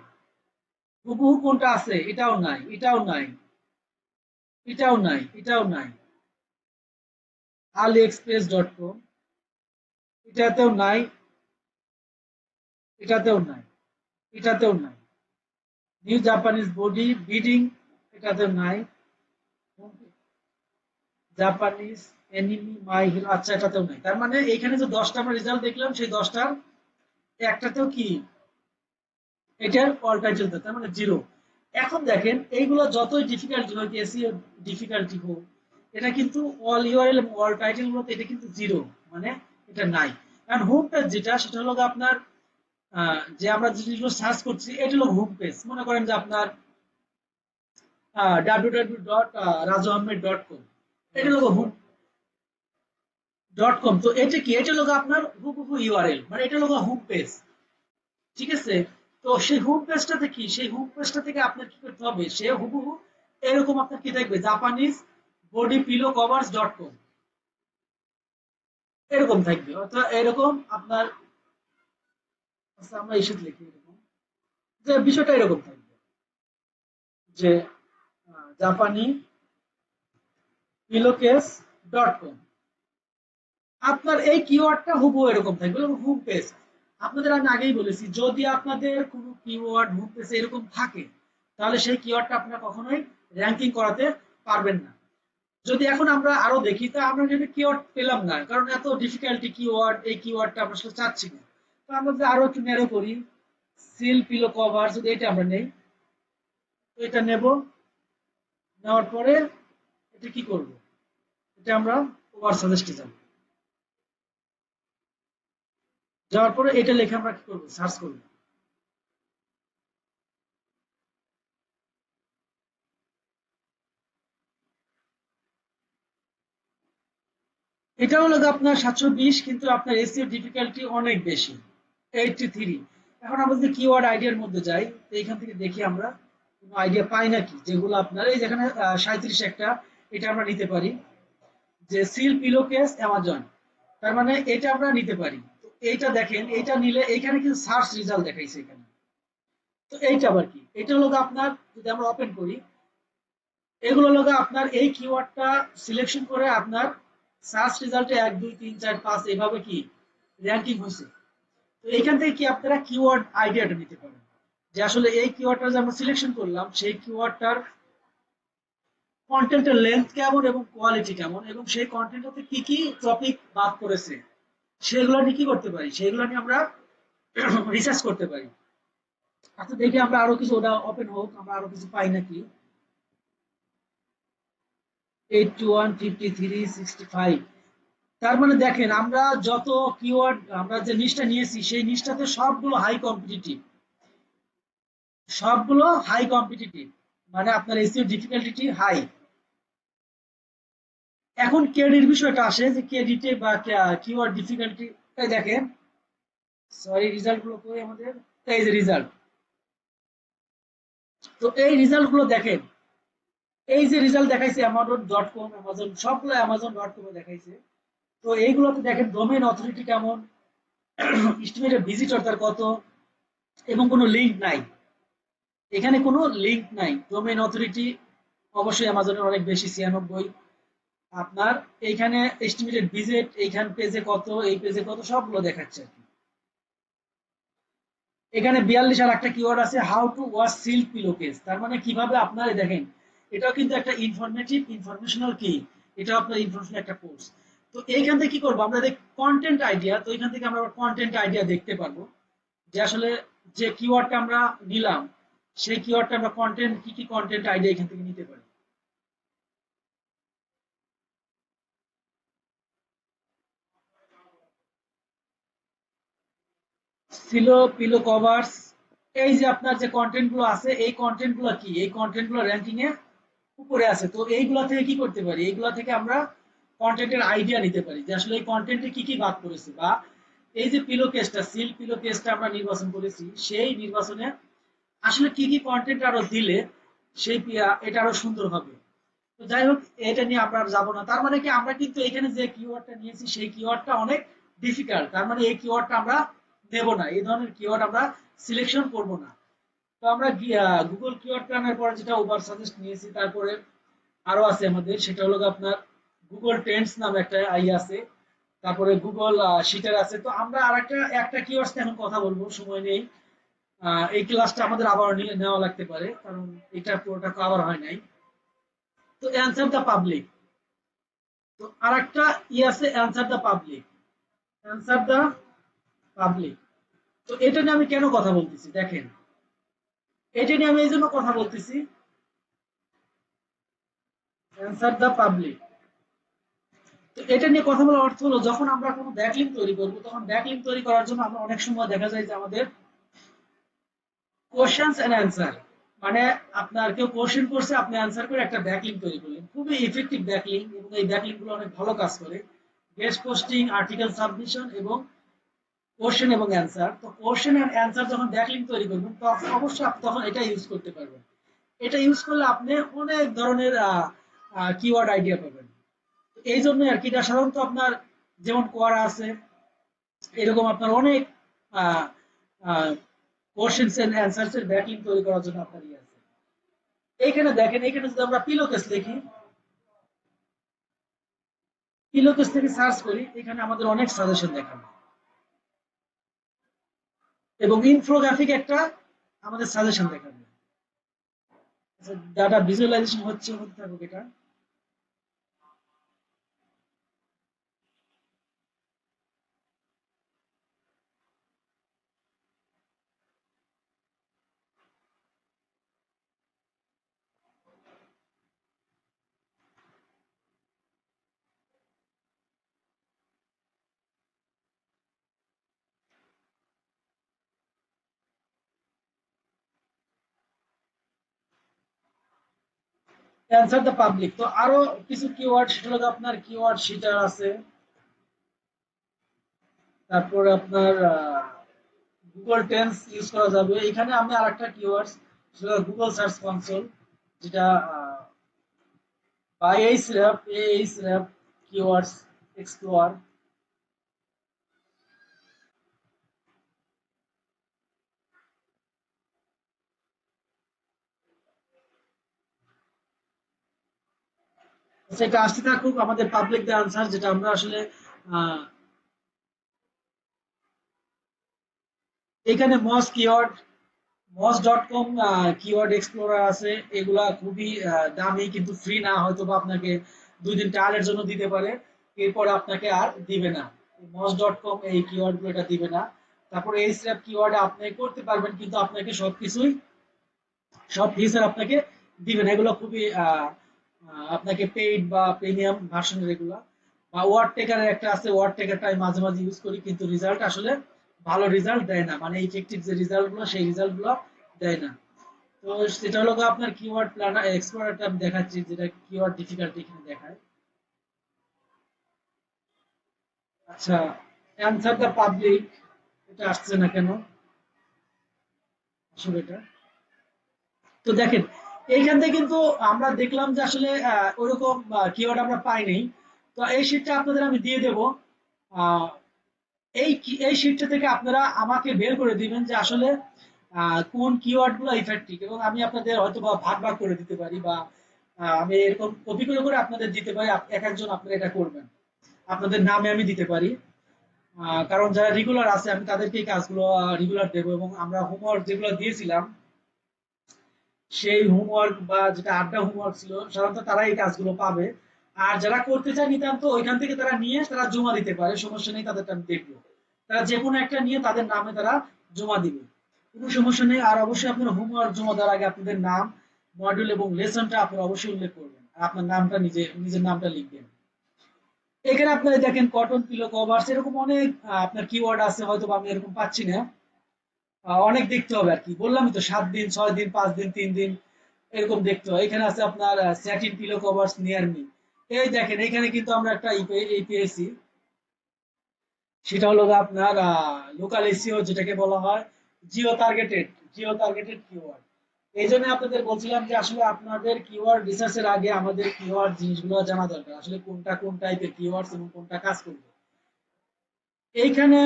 হুবহু কোনটা আছে, এটাও নাই, এটাও নাই, এটাও নাই, এটাও নাই। AliExpress.com, এটাতেও নাই, এটাতেও নাই, এটাতেও নাই। নিউ জাপানিজ বডি বিডিং, এটাতেও নাই। জাপানিজ এনিমি মাই হিরো, আচ্ছা এটাতেও নাই। তার মানে এইখানে যে 10টা আমরা রেজাল্ট দেখলাম সেই 10টার একটাতেও কি এটার অল টাইটেল, তার মানে জিরো। এখন দেখেন এইগুলো যতই ডিফিকাল্টি হোক, এসইও ডিফিকাল্টি হোক, এটা কিন্তু অল ইউআরএল এবং অল টাইটেল গুলোতে এটা কিন্তু জিরো, মানে এটা নাই। কারণ হোম পেজ যেটা সেটা হলো আপনার যে আমরা যে জিনিসগুলো সার্চ করছি এটা হলো হোম পেজ। মনে করেন যে আপনার www.rajuahmed.com, এটা হলো হোম .com। তো এটা কি, এটা হলো আপনার হুবহু ইউআরএল, মানে এটা হলো হোম পেজ, ঠিক আছে। তো সেই হোম পেজটাতে কি, সেই হোম পেজটা থেকে আপনার কি করতে হবে, সে হুবহু এরকম আপনার কি থাকবে, Japanese body pillow covers .com এরকম থাকবে, অর্থাৎ এরকম আপনার, আচ্ছা আমরা ইস্যু লিখি এরকম, যে বিষয়টা এরকম থাকবে যে জাপানি পিলোকেস .com। আপনার এই কিওয়ার্ডটা হুবহু এরকম থাকবে এবং হোম পেজ। আপনাদের আমি আগেই বলেছি, যদি আপনাদের কোনো কিওয়ার্ড হোম পেজে এরকম থাকে তাহলে সেই কিওয়ার্ডটা আপনারা কখনোই র্যাঙ্কিং করাতে পারবেন না। যদি এখন আমরা আরো দেখি, তা আমরা যদি কিওয়ার্ড পেলাম না, কারণ এত ডিফিকাল্টি কিওয়ার্ড, এই কিওয়ার্ডটা আমরা আসলে চাচ্ছি না। তো আমরা যদি আরো একটু ন্যারো করি, সিল পিলো কভার, যদি এটা আমরা নেই, তো এটা নেব, নেওয়ার পরে এটা কি করব, এটা আমরা ওভার সাজেস্টে যাব, যাওয়ার পরে এটা লিখে আমরা কি করব, সার্চ করব। এটা হলো আপনার 720, কিন্তু আপনার এসইও ডিফিকাল্টি অনেক বেশি, 83। এখন আমরা যদি কিওয়ার্ড আইডিয়ার মধ্যে যাই, তো এখান থেকে দেখি আমরা কোনো আইডিয়া পাই নাকি, যেগুলো আপনার এই যেখানে 37 একটা, এটা আমরা নিতে পারি, যে সিল পিলোকেস অ্যামাজন, তার মানে এটা আমরা নিতে পারি। তো এইটা দেখেন, এইটা নিলে এইখানে কিন্তু সার্চ রেজাল্ট দেখাইছে এখানে। তো এইটা আবার কি, এটা হলো আপনার, যদি আমরা ওপেন করি, এগুলো হলো আপনার এই কিওয়ার্ডটা সিলেকশন করে আপনার সার্চ রেজাল্টে 1 2 3 4 5 এইভাবে কি র্যাঙ্কিং হয়েছে। তো এইখান থেকে কি আপনারা কিওয়ার্ড আইডিয়াটা নিতে পারেন, যে আসলে এই কিওয়ার্ডটা যে আমরা সিলেকশন করলাম সেই কিওয়ার্ডটার কন্টেন্টের লেন্থ কেমন এবং কোয়ালিটি কেমন, এবং সেই কন্টেন্টটাতে কি কি টপিক বাদ করেছে, সেগুলো নিয়ে কি করতে পারি, সেগুলো নিয়ে আমরা রিসার্চ করতে পারি। আচ্ছা দেখি আমরা আরো কিছু, ওটা ওপেন হোক, আমরা আরো কিছু পাই নাকি। 81 53 65, তার মানে দেখেন আমরা যত কিওয়ার্ড আমরা যে নিচটা নিয়েছি সেই নিচটাতে সবগুলো হাই কম্পিটিটিভ, সবগুলো হাই কম্পিটিটিভ, মানে আপনার এসইও ডিফিকাল্টি হাই। এখন কেডির বিষয়টা আসে, যে কেডিতে বা কিওয়ার্ড ডিফিকাল্টি, দেখেন, সরি রেজাল্ট গুলো কই আমাদের, এই যে রেজাল্ট। তো এই রেজাল্ট গুলো দেখেন, এই যে রেজাল্ট দেখাইছে amazon.com, অ্যামাজন, সবগুলো amazon.com এ দেখাইছে। তো এইগুলোতে দেখেন ডোমেইন অথরিটি কেমন, এস্টিমেটেড ভিজিটর তার কত, এবং কোনো লিঙ্ক নাই, এখানে কোনো লিঙ্ক নাই। ডোমেইন অথরিটি অবশ্যই অ্যামাজনের অনেক বেশি, 96। আপনার এইখানে এস্টিমেটেড ভিজিট, এইখান পেজে কত, এই পেজে কত, সবগুলো দেখাচ্ছে আর কি। এখানে 42 আর একটা কিওয়ার্ড আছে, হাউ টু ওয়াশ সিল্ক পিলোকেস, তার মানে কিভাবে আপনার দেখেন, এটাও কিন্তু একটা ইনফরমেটিভ ইনফরমেশনাল কি, এটা আপনার ইনফরমেশন একটা কোর্স। তো এইখান থেকে কি করবো আমরা, দেখ কন্টেন্ট আইডিয়া, তো এখান থেকে আমরা কন্টেন্ট আইডিয়া দেখতে পারবো, যে আসলে যে কিওয়ার্ডটা আমরা নিলাম সেই কিওয়ার্ডটা আমরা কন্টেন্ট, কি কি কন্টেন্ট আইডিয়া এখান থেকে নিতে পারি। সিলো পিলো কভার্স, এই যে আপনার যে কন্টেন্ট গুলো আছে, এই কন্টেন্ট গুলো কি, এই কন্টেন্ট গুলো র্যাঙ্কিং এ উপরে আছে। তো এইগুলা থেকে কি করতে পারি, এইগুলা থেকে আমরা কন্টেন্টের আইডিয়া নিতে পারি, যে আসলে এই কন্টেন্টে কি কি বাদ করেছে, বা এই যে পিলো কেসটা, সিল পিলো কেসটা আমরা নির্বাচন করেছি, সেই নির্বাচনে আসলে কি কি কন্টেন্ট আরো দিলে সেই এটা আরো সুন্দর হবে। তো যাই হোক, এটা নিয়ে আমরা আর যাবো না। তার মানে কি, আমরা কিন্তু এখানে যে কিওয়ার্ডটা নিয়েছি সেই কিওয়ার্ডটা অনেক ডিফিকাল্ট, তার মানে এই কিওয়ার্ডটা আমরা নেব না, এই ধরনের কিওয়ার্ড আমরা সিলেকশন করব না। তো আমরা গুগল কিওয়ার্ড প্ল্যানের পরে যেটা ওভার সাজেস্ট নিয়েছি, তারপরে আরো আছে আমাদের, সেটা হলো আপনার গুগল ট্রেন্ডস নামে একটা আই আছে, তারপরে গুগল শিটার আছে। তো আমরা আর একটা একটা কিওয়ার্ডস এখন কথা বলবো, সময় নেই। এই ক্লাসটা আমাদের আবার নেওয়া লাগতে পারে, কারণ এটা পুরোটা কভার হয় নাই। তো অ্যান্সার দ্য পাবলিক, তো আর একটা আছে answer the public. Answer the public. তো এটা নিয়ে আমি কেন কথা বলতেছি দেখেন, এটা নিয়ে আমি এই জন্য কথা বলতেছি, অ্যান্সার দ্য পাবলিক। তো এটা নিয়ে কথা বলার অর্থ হলো যখন আমরা কোনো ব্যাকলিঙ্ক তৈরি করব, তখন ব্যাকলিঙ্ক তৈরি করার জন্য আমরা অনেক সময় দেখা যায় যে আমাদের কোশ্চেনস এন্ড অ্যান্সার, মানে আপনার কেউ কোশ্চেন করছে, আপনি অ্যান্সার করে একটা ব্যাকলিঙ্ক তৈরি করলেন, খুবই ইফেক্টিভ ব্যাকলিঙ্ক, এবং এই ব্যাকলিঙ্ক গুলো অনেক ভালো কাজ করে। গেস্ট পোস্টিং, আর্টিকেল সাবমিশন এবং কোশ্চেন এবং অ্যান্সার। তো কোশ্চেন এন্ড অ্যান্সার যখন ব্যাকলিঙ্ক তৈরি করবেন, তখন অবশ্যই আপনি তখন এটা ইউজ করতে পারবেন। এটা ইউজ করলে আপনি অনেক ধরনের কিওয়ার্ড আইডিয়া পাবেন। এই জন্য আর কি, এটা সাধারণত আপনার যেমন কোয়ারা আছে, এরকম আপনার অনেক কোশ্চেনস এন্ড অ্যান্সার্স এর ব্যাকলিঙ্ক তৈরি করার জন্য আপনার ইয়ে আছে। এইখানে দেখেন, এখানে যদি আমরা পিলোকেস লিখি, পিলোকেস থেকে সার্চ করি, এখানে আমাদের অনেক সাজেশন দেখাবে, এবং ইনফোগ্রাফিক একটা আমাদের সাজেশন দেখাবে। ডাটা ভিজুয়ালাইজেশন হতে থাকুক এটা। Answer the public. তো আরো কিছু কিওয়ার্ড, সেটা হলো আপনার কিওয়ার্ড শিটার আছে, তারপরে আপনার গুগল টেন্স ইউজ করা যাবে। এখানে আমি আরেকটা কিওয়ার্ড, সেটা গুগল সার্চ কনসোল, যেটা বা এইচর‍্যাপ কিওয়ার্ডস এক্সপ্লোর। সেটা আসতে থাকুক আমাদের পাবলিক দ্য আনসার, যেটা আমরা আসলে আহ, এখানে মস কিওয়ার্ড, মস.কম কিওয়ার্ড এক্সপ্লোরার আছে। এগুলা খুবই দামি, কিন্তু ফ্রি না, হয়তো বা আপনাকে 2 দিন ট্রায়ালের জন্য দিতে পারে, এরপর আপনাকে আর দিবে না। মস.কম এই কিওয়ার্ড গুলো এটা দিবে না। তারপরে এই স্র্যাপ কিওয়ার্ডে আপনি করতে পারবেন, কিন্তু আপনাকে সবকিছুই, সব ফিচার আপনাকে দিবে না। এগুলো খুবই আপনাকে পেইড বা প্রিমিয়াম ভার্সনের এগুলা। বা ওয়ার্ড টেকারের একটা আছে, ওয়ার্ড টেকারটা আমি মাঝে মাঝে ইউজ করি, কিন্তু রেজাল্ট আসলে ভালো রেজাল্ট দেয় না, মানে ইফেক্টিভ যে রেজাল্ট গুলো, সেই রেজাল্ট গুলো দেয় না। তো সেটা হলো আপনার কিওয়ার্ড প্ল্যানার এক্সপ্লোরারটা আমি দেখাচ্ছি, যেটা কিওয়ার্ড ডিফিকাল্টি এখানে দেখায়। আচ্ছা, অ্যান্সার দ্য পাবলিক, এটা আসছে না কেন আসলে এটা। তো দেখেন, এইখান থেকে কিন্তু আমরা দেখলাম যে আসলে ওরকম কিওয়ার্ড আমরা পাইনি। তো এই শীটটা আপনাদের আমি দিয়ে দেব। আহ, এই শীটটা থেকে আপনারা আমাকে বের করে দিবেন যে আসলে কোন কিওয়ার্ড গুলো ইফেক্টিভ, এবং আমি আপনাদের হয়তো বা ভাগ ভাগ করে দিতে পারি, বা আমি এরকম কপি করে করে আপনাদের দিতে পারি, এক একজন আপনারা এটা করবেন, আপনাদের নামে আমি দিতে পারি। কারণ যারা রেগুলার আছে, আমি তাদেরকে এই কাজগুলো রেগুলার দেবো, এবং আমরা হোমওয়ার্ক যেগুলো দিয়েছিলাম, সেই হোমওয়ার্ক বা যেটা আড্ডা হোমওয়ার্ক ছিল, সাধারণত তারা এই কাজগুলো পাবে। আর যারা করতে চায় নিতান্ত, ওইখান থেকে তারা নিয়ে তারা জমা দিতে পারে, সমস্যা নেই, তাদেরটা আমি দেখবো। তারা যে কোনো একটা নিয়ে তাদের নামে তারা জমা দিবে, কোনো সমস্যা নেই। আর অবশ্যই আপনার হোমওয়ার্ক জমা দেওয়ার আগে আপনাদের নাম, মডিউল এবং লেসনটা আপনারা অবশ্যই উল্লেখ করবেন, আর আপনার নামটা নিজের নামটা লিখবেন। এখানে আপনারা দেখেন কটন পিলো কভার, এরকম অনেক আপনার কিওয়ার্ড আছে, হয়তো আমি এরকম পাচ্ছি না। অনেক দেখতে হবে আর কি, বললামই তো, 7 দিন, 6 দিন, 5 দিন, 3 দিন, এরকম দেখতে হয়। এখানে আছে আপনার satin pillow covers near me. এই দেখেন, এখানে কিন্তু আমরা একটা এই পেয়েছি, সেটা হলো আপনার লোকাল এসইও, যেটাকে বলা হয় জিও টার্গেটেড কিওয়ার্ড। এই জন্য আপনাদের বলছিলাম যে আসলে আপনাদের কিওয়ার্ড রিসার্চের আগে আমাদের কিওয়ার্ড জিনিসগুলো জানা দরকার, আসলে কোনটা কোন টাইপের কিওয়ার্ডস এবং কোনটা কাজ করবে। এইখানে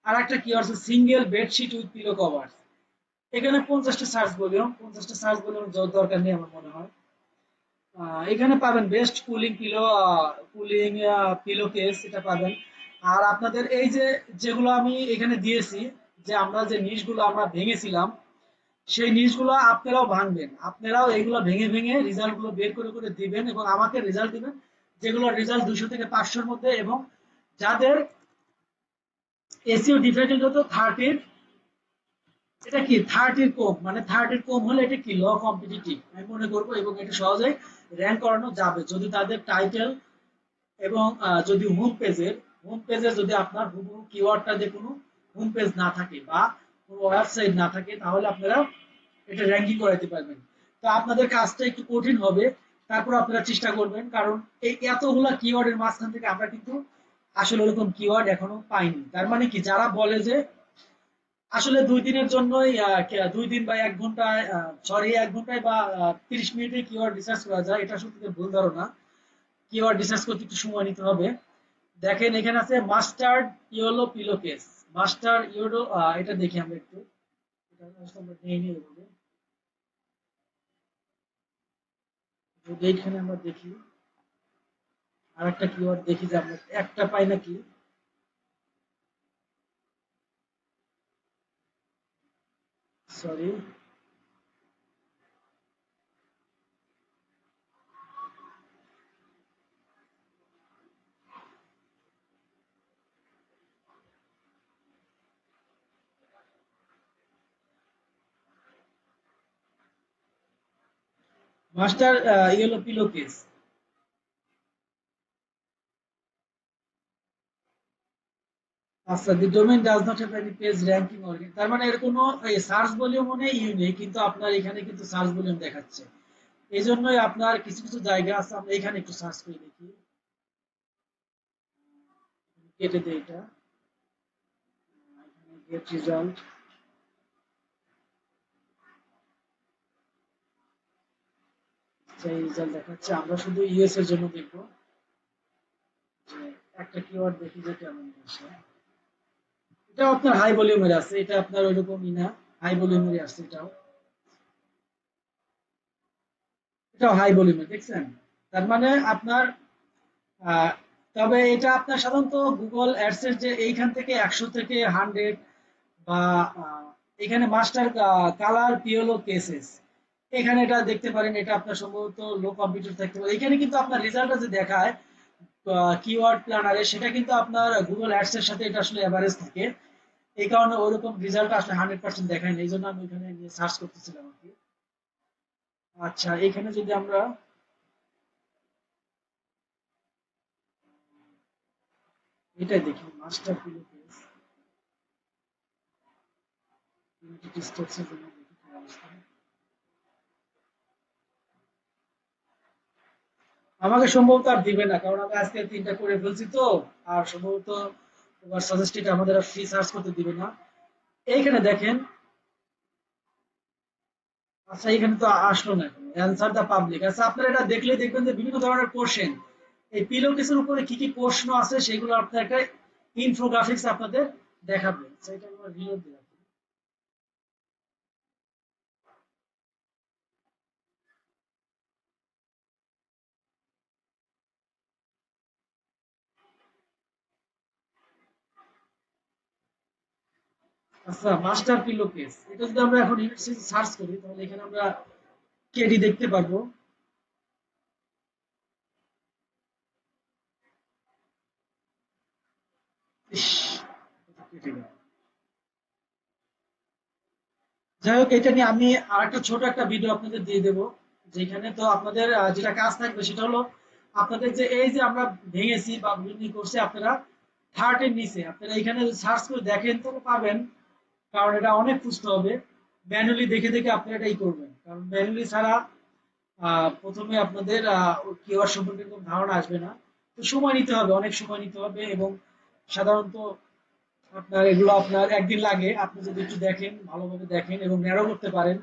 আর একটা কিওয়ার্ড আছে, single bedsheet with pillow cover. এখানে 50টা সার্চ ভলিউম, 50টা সার্চ ভলিউম দরকার নেই আমার মনে হয়। এখানে পাবেন বেস্ট কুলিং পিলো কেস, এটা পাবেন। আর আপনাদের এই যে যেগুলো আমি এখানে দিয়েছি, যে আমরা যে নিশগুলো আমরা ভেঙেছিলাম, সেই নিশগুলো আপনারাও ভাঙবেন, আপনারাও এইগুলো ভেঙে ভেঙে রেজাল্ট গুলো বের করে করে দিবেন, এবং আমাকে রেজাল্ট দিবেন যেগুলো রেজাল্ট 200 থেকে 500 মধ্যে, এবং যাদের এসইও ডিফিকাল্টি হতো 30, এটা কি 30 কম, মানে 30 কম হলে এটা কি ল কম্পিটিটিভ আমি মনে করবো, এবং এটা সহজেই র্যাঙ্ক করানো যাবে যদি তাদের টাইটেল এবং যদি হোম পেজে যদি আপনার হুবহু কিওয়ার্ডটা যে কোনো হোম পেজ না থাকে বা কোনো ওয়েবসাইট না থাকে, তাহলে আপনারা এটা র্যাঙ্কিং করাতে পারবেন। তো আপনাদের কাজটা একটু কঠিন হবে, তারপর আপনারা চেষ্টা করবেন, কারণ এই এতগুলা কিওয়ার্ডের মাঝখান থেকে আমরা কিন্তু আসলে ওরকম কিওয়ার্ড এখনো পাইনি। তার মানে কি, যারা বলে যে আসলে 2 দিনের জন্যই 2 দিন বা 1 ঘন্টায়, সরি 1 ঘন্টায় বা 30 মিনিটে কিওয়ার্ড রিসার্চ করা যায়, এটা সত্যি ভুল ধারণা। কিওয়ার্ড রিসার্চ করতে একটু সময় নিতে হবে। দেখেন এখানে আছে mustard yellow pillow case, master yellow, এটা দেখি আমরা একটু, এটা আমরা নিয়ে নিয়ে বলি। যদি এইখানে আমরা দেখি আর একটা কিওয়ার্ড দেখি যে আমরা একটা পাই নাকি। Sorry, master yellow pillow case. আচ্ছা, the domain does not have any page ranking organ, তার মানে এর কোনো সার্চ ভলিউম মনে ইউনিক, কিন্তু আপনার এখানে কিন্তু সার্চ ভলিউম দেখাচ্ছে। এই জন্যই আপনার কিছু কিছু জায়গা আছে, আমরা এখানে একটু সার্চ করে দেখি, কেটে দেই এটা, গেট রেজাল্ট, সেই রেজাল্ট দেখাচ্ছে। আমরা শুধু ইউএস এর জন্য দেখবো যে একটা কিওয়ার্ড দেখি যে কেমন আসে। এটা আপনার হাই ভলিউমের আছে, এটা আপনার ওইরকমই না, হাই ভলিউমেরই আসছে এটাও, এটাও হাই ভলিউমের, দেখছেন? তার মানে আপনার আহ, তবে এটা আপনার সাধারণত গুগল অ্যাডস এর যে এইখান থেকে 100 থেকে 100 বা এখানে মাস্টার কালার পিওলো কেসেস, এখানে এটা দেখতে পারেন, এটা আপনার সম্ভবত লো কম্পিউটার থাকতে পারে। এখানে কিন্তু আপনার রেজাল্টটা যে দেখায় কিওয়ার্ড প্ল্যানারে, সেটা কিন্তু আপনার গুগল অ্যাডস এর সাথে এটা আসলে এভারেজ থাকে, এই কারণে ওইরকম রেজাল্ট আসলে 100% দেখায় না, এই জন্য আমি ওইখানে সার্চ করতেছিলাম আর কি। আচ্ছা, এখানে যদি আমরা এটাই দেখি, মাস্টার পিলো কেস ইউনাইটেড স্টেটসের জন্য দেখি কি অবস্থা। আমাকে সম্ভবত আর দিবে না, কারণ আমি আজকে 3টা করে ফেলছি তো, আর সম্ভবত তোমার সাজেস্টেড আমাদের আর ফ্রি সার্চ করতে দিবে না। এইখানে দেখেন, আচ্ছা এখানে তো আসলো না এখন, অ্যান্সার দা পাবলিক। আচ্ছা, আপনারা এটা দেখলেই দেখবেন যে বিভিন্ন ধরনের কোশ্চেন, এই পিলো কেসের উপরে কি কি প্রশ্ন আছে সেগুলো আপনার একটা ইনফোগ্রাফিক্স আপনাদের দেখাবে। আচ্ছা, এটা আমরা রিলোড দিলাম। আচ্ছা, মাস্টার পিলো কেস, এটা যদি আমরা এখন ইউনিভার্সিটি সার্চ করি, তাহলে এখানে আমরা কেডি দেখতে পারবো। ইস, এটা কেটে গেল। যাই হোক, এটা নিয়ে আমি আরেকটা ছোট একটা ভিডিও আপনাদের দিয়ে দেবো, যেখানে তো আপনাদের যেটা কাজ থাকবে সেটা হলো, আপনাদের যে এই যে আমরা ভেঙেছি বা বিল্ডিং করছি, আপনারা 30 এর নিচে আপনারা এখানে সার্চ করে দেখেন তো পাবেন, কারণ এটা অনেক খুঁজতে হবে। ম্যানুয়ালি দেখে দেখে আপনারা এটাই করবেন, কারণ ম্যানুয়ালি ছাড়া প্রথমে আপনাদের কিওয়ার্ড সম্পর্কে কোনো ধারণা আসবে না। তো সময় নিতে হবে, অনেক সময় নিতে হবে, এবং সাধারণত আপনার এগুলো আপনার একদিন লাগে, আপনি যদি একটু দেখেন, ভালোভাবে দেখেন এবং ন্যারো করতে পারেন,